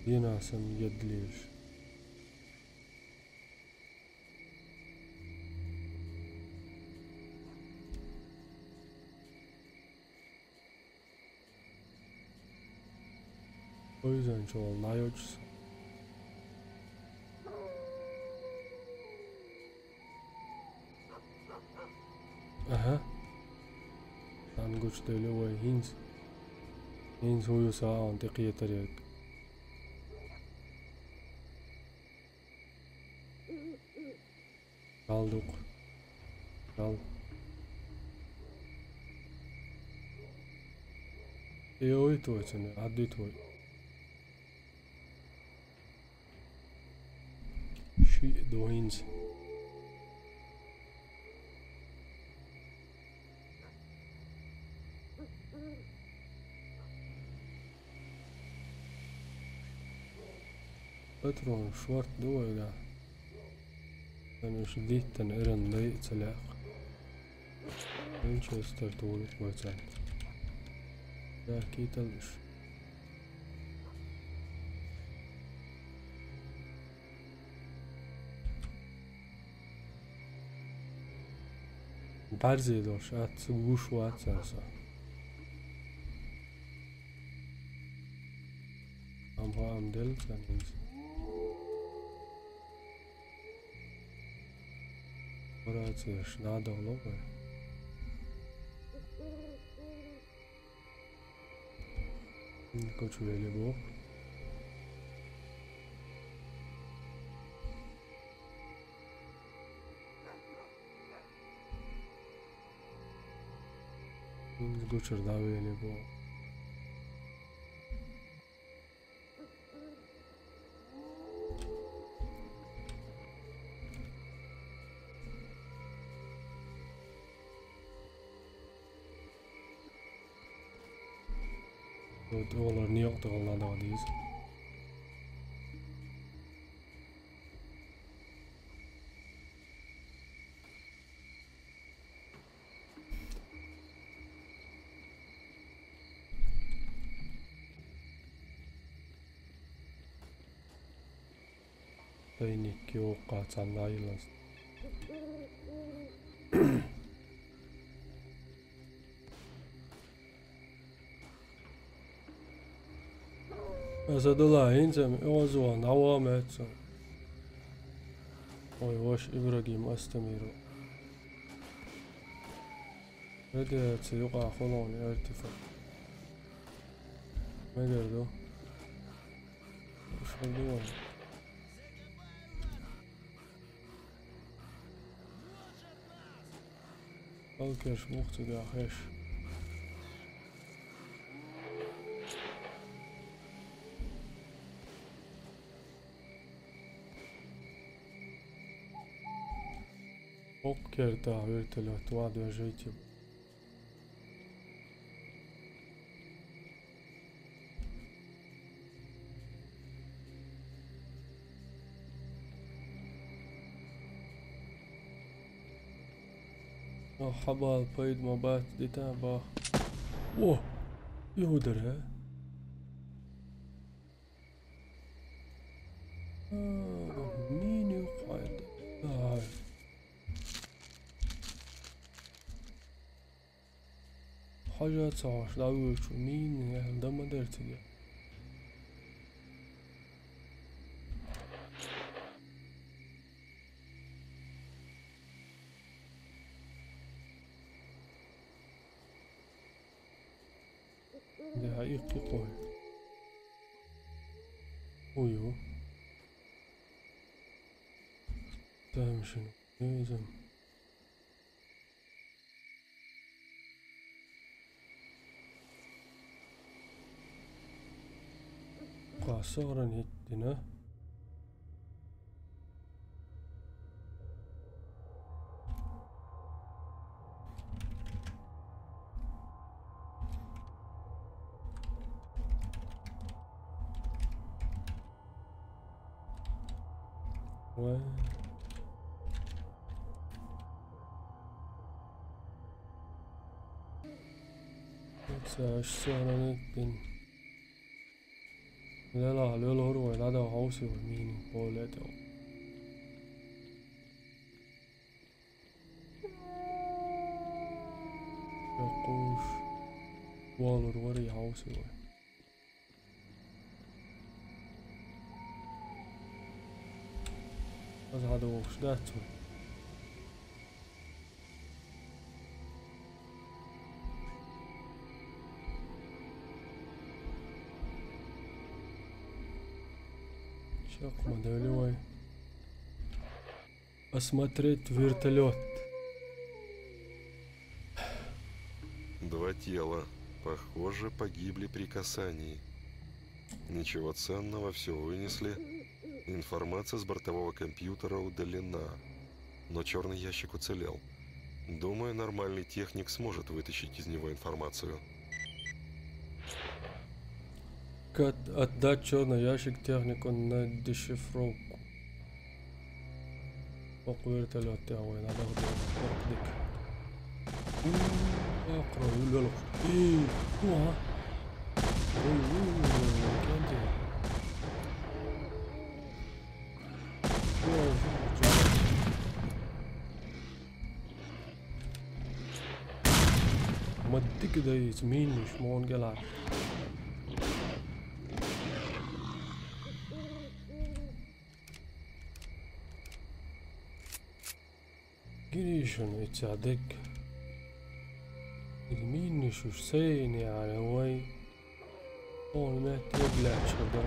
Yenasam yedliyish. O yüzden çoğal nayoçsun. Aha. Anguç deli ve Hins huyu sağa antiqiye tariyek. Kaldık. Kal. Oy toçunu, addi toy. Şi do Hins. Patron short duega. Aš ditten erendai celek. Manchester tuolit voitsan. Ja kiitos. Barzidos at gushu atsansa. Am delta means. Операция надо ловить. Не хочу я либо. Не хочу дави либо. Dollar niet op te rollen naar deze. Teinikki ukkaat saan lailasta. Asadullah inzem ozuan avametsa. Oi vash Ibrahim Astamiro. Radiatsi yuqa xoloni irtifaa. Ma gardo. Wش هالدول Alkers mochten daar hash. Okkerta hörtelöt vaadua życie. مرحبا البيض مبات دي تابع اوه يهودر مين يقعد حاجات صعبة دعوة شو مين يعني ده ما درت دي ده حقيقي قوي ويو ده شنو لازم صغرا هدنا و صغرا هدنا لا هو لا ده عاوسي ومين ولا ده يقوش والور وري عاوسي از هذا وش داتو شاق модели осмотреть вертолет. Два тела, похоже, погибли при касании. Ничего ценного, все вынесли. Информация с бортового компьютера удалена. Но черный ящик уцелел. Думаю, нормальный техник сможет вытащить из него информацию. Отдать черный ящик технику на дешифровку. وقويرتلوت تاوي هذا هو ديك اقرا ولا لا ايه هو ما ديك ده يزمين مش مون قلع شنو يتساعدك المين شو سين يعني وي هون ما تبلع شبر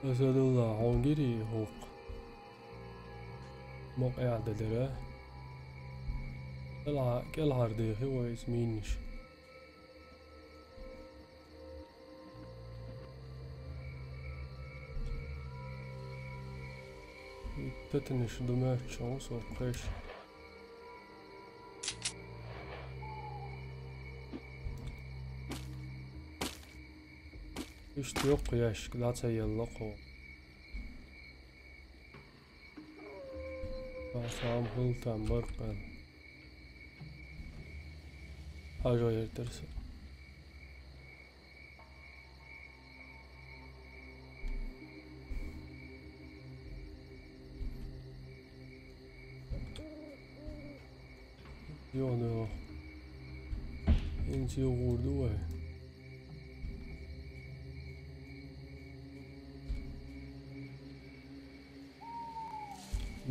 أسد الله هونجري هوق موقع دلرة كالعرضي هو يسمينش Tătănești lumea ce o să oprești. İşte yok yaş, zaten yallah o. Basam hıltan barkan. Haja yerterse. Yok. İnci vurdu ve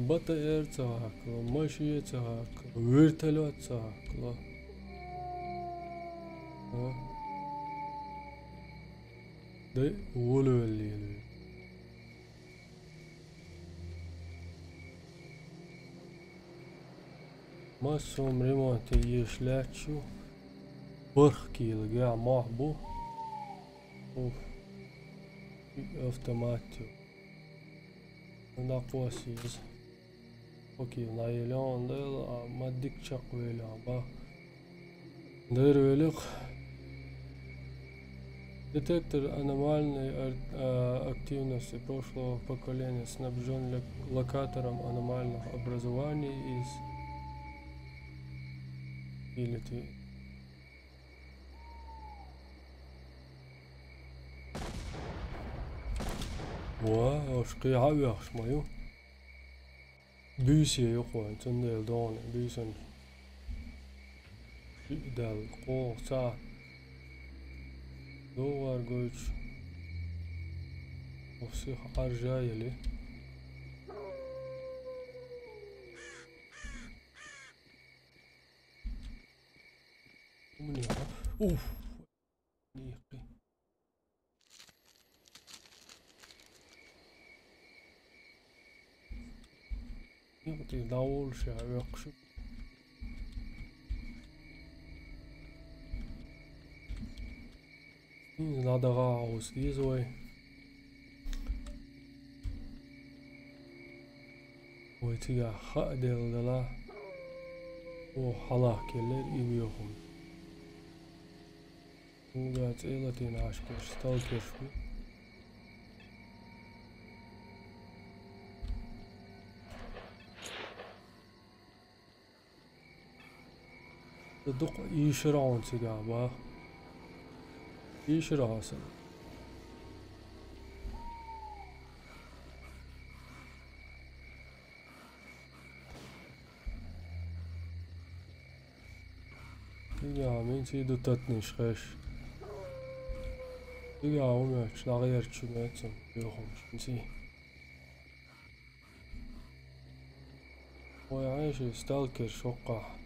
Batı çakla, maşiye çakla, vertolyot çakla. De volölyeli. Massum remonti yeşlaçu. Barki ilga mahbu. Of. Автоматio. Da quasiz. Okey, naylon da maddik chaqwela ba. Дервелик. Детектор аномальной активности прошлого поколения снабжен локатором аномальных образований из Ility. Wow, шкий авиаш мою. Bysiä joku, sen del dagen, bysen. Del kosa. Doğar göç. Osih arjayeli. Umni. Uf. Niqi. يعطي داول شعر يقشب هذا غاوس يزوي ويتيا خادل دلا وحلاك يلر يبيهم وقات إلتين عشكر ستالكر شوي الدق يشرعون سيقابا يشرعسن يا مين سيدو تتنش خش يا ومش نغير شماتهم يوهم شمسي ويعيش ستالكر شقة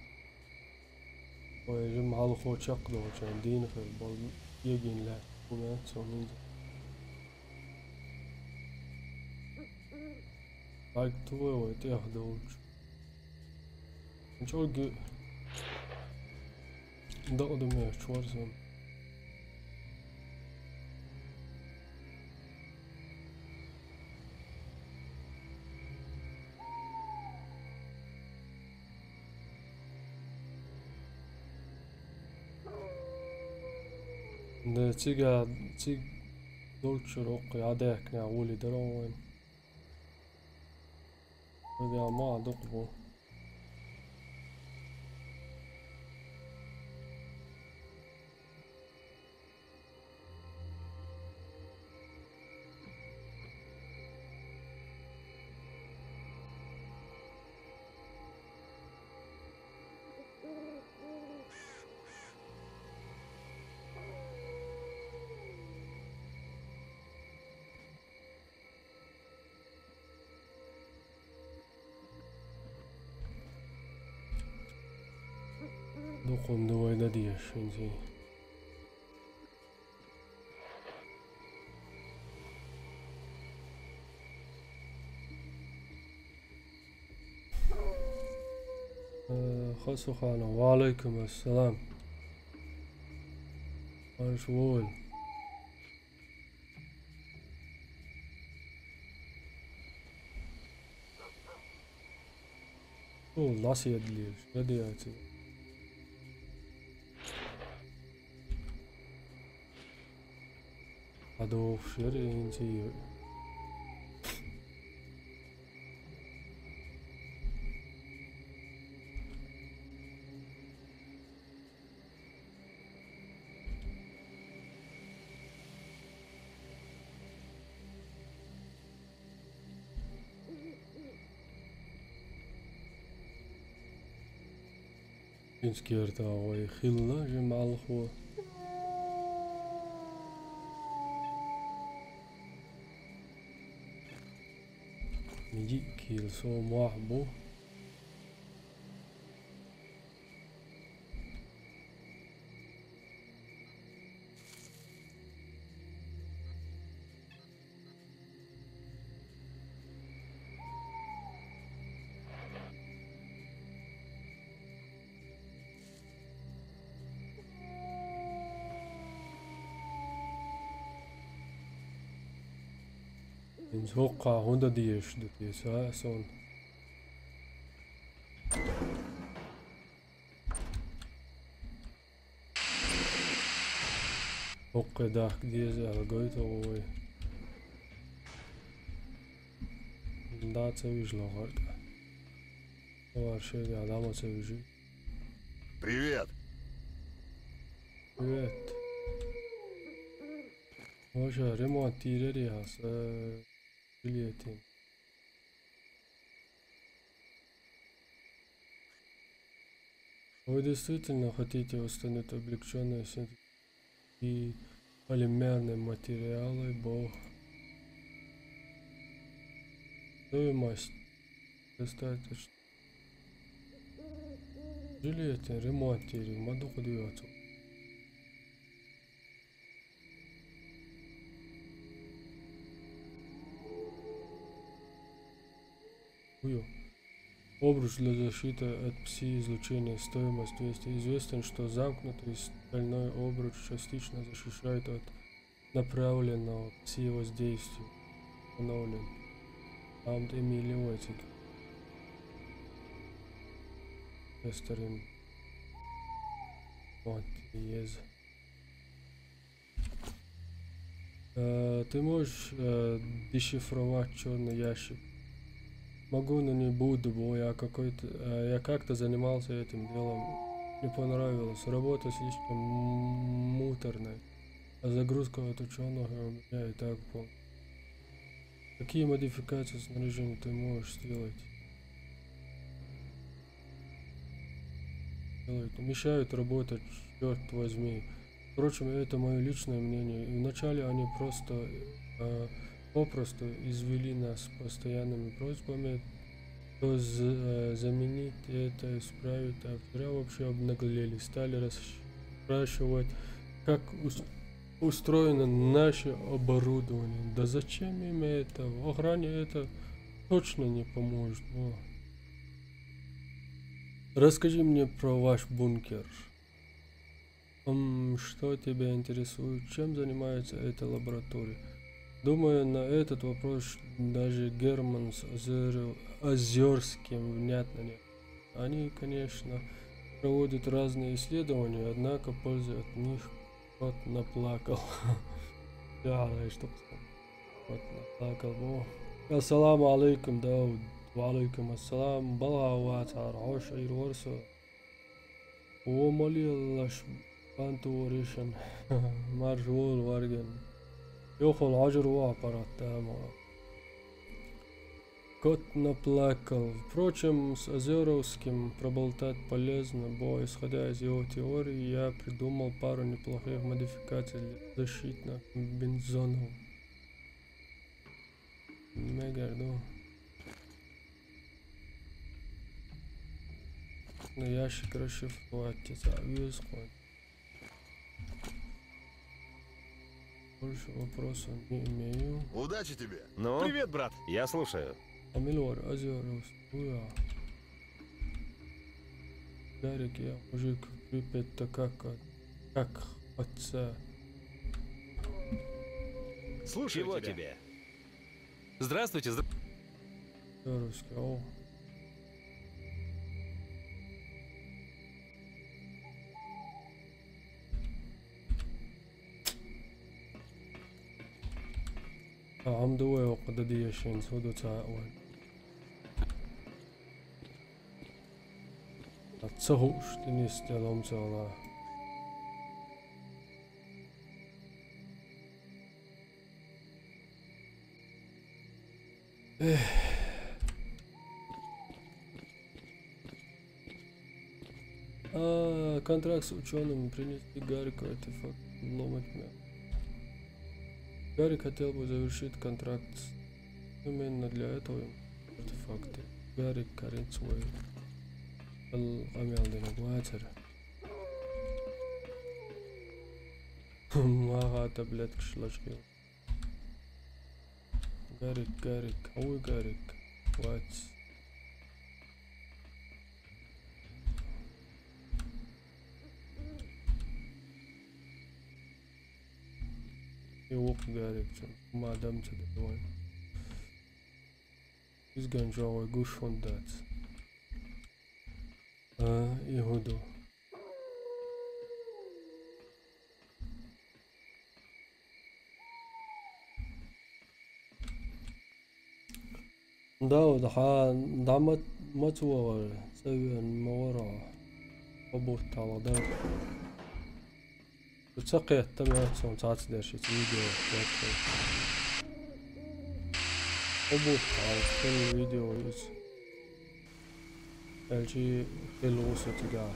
ويجمع الخوت شقده وكان دين في البل يجين له ومات سونيد لايك توي ويتاخدوش نشوق دقدم يا شوارزم ده تيجا دولتش روق يعداك نعولي دروين وذا ما دقبو دقم دوي نديش انزي خاصو خانة وعليكم السلام مشغول والله سيدليش بدياتي هذا شيء انتي انسكيرتا ويخلنا جمع الخوة نجي كيل سو محبو نتوقع هوندا ديش دتي سون اوكي داك ديز على قويته وي دا تسويش لغارك هو شيء قاعد ما تسويش Привет! привет واش ريمونت تيري هاس بليتين Вы действительно хотите установить облегченные и полимерные материалы, Бог? Стоимость достаточно. Жилеты, ремонтируем, моду подается. Обруч для защиты от пси-излучения, стоимость 200. Известен, что замкнутый стальной обруч частично защищает от направленного пси-воздействия. Установлен. Арmed Emiliotic. Тестерин. Вот, есть. Ты можешь дешифровать черный ящик? Могу, но не буду, бо я как-то занимался этим делом. Не понравилось. Работа слишком муторная. А загрузка от ученого у меня и так полная. Какие модификации снаряжения ты можешь сделать? Мешают работать, черт возьми. Впрочем, это мое личное мнение. И вначале они попросту извели нас постоянными просьбами то заменить это, исправить, а вчера вообще обнаглели, стали расспрашивать, как устроено наше оборудование. Да зачем им это? В охране это точно не поможет. Расскажи мне про ваш бункер. Что тебя интересует? Чем занимается эта лаборатория? Думаю, на этот вопрос даже Герман с Озерским внятно нет. Они, конечно, проводят разные исследования, однако пользы от них кот наплакал. Да, что кот наплакал. Ассаламу алейкум, Дауд. Ва алейкум ассалам. Балаватар, Ошир Ворсо. Умолилаш Пантуоришан. Маржул Варген. Ёхал Аджру аппарат, Кот наплакал. Впрочем, с Озеровским проболтать полезно, бо, исходя из его теории, я придумал пару неплохих модификаций для защитных комбинезонов. Мегарду. На ящик расшифровать, завязку. Больше вопросов не имею. Удачи тебе! Ну? Привет, брат! Я слушаю. Амилор, Озеров, уя. Гарик, я мужик, Припять-то как отца. Слушай, чего тебе? Здравствуйте, Озеровский, о. عم دوي وقددية شين سودو تاوان تسهوش تنيس تلوم تالا контракт с ученым принести Гарику артефакт ломать меня. Гарик хотел бы завершить контракт именно для этого артефакта. Гарик Карин свой Амелдина Гуатер. Мага таблетки шлачки. Гарик, ой Гарик, what? Yok Garip, madem to the one. He's gonna draw a gush on that. Иуду. داود دعمت متوغل سوي المورا وبوت على داود وتسقي التمات سون تعطي داشي فيديو وبوت على كل فيديو يز الجي كل وسط تقع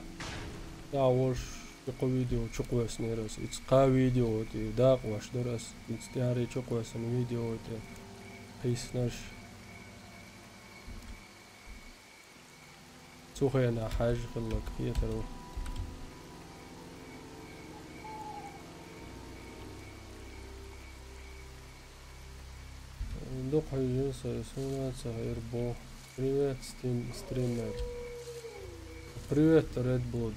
დაავარს იყო ვიდეო ჩუყვეს ნერას იც ყა ვიდეოდი დაყვაშ დორას იც დარი ჩუყვეს ვიდეოდი ისნაშ سوخينا حاجة خلك هي تروح دوق حاجة سيسونا صغير بو Привет, стример. Привет, Redbud.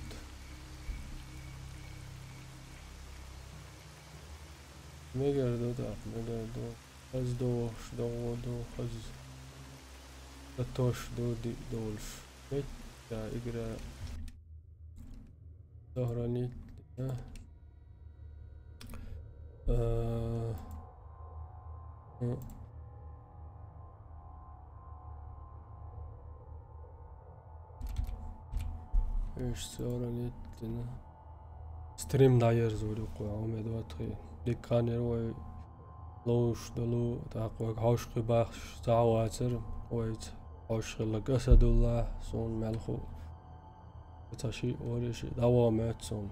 Мегер додак, мегер до. Хаз до, шдо до, хаз. Татош до ди долш. Да, игра. Сохранить. ايش سورانيت ستريم داير زوري قوي عمد واتخي لكاني روي لوش دلو تاقوك هاشقي باخش تعواتر ويت هاشقي لك أسد الله صون ملخو بتاشي وريشي دوامات صون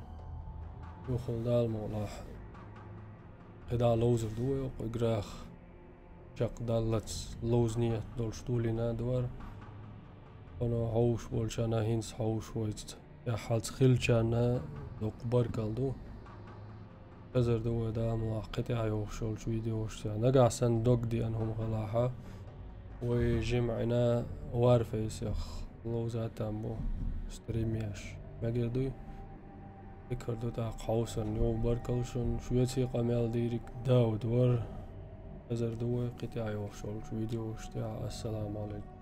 يوخل دال مولاح هدا لوزر دوي وقوي قراخ شاق دالت لوزنية دول شتولينا دوار أنا هوش بولشانا هينس هوش ويت يا حالت خلشانا دو قبر قلدو كزر دو دا ملاقتي عيوشول فيديوش نقعسن دوق دي أنهم غلاحة وجمعنا وارفيس يخ لوزات أمو ستريمياش مقردوي ذكردو دا قوسن يوم بركلشن شويتي قمال ديريك داود ور كزر دو قتي عيوشول فيديوش السلام عليكم.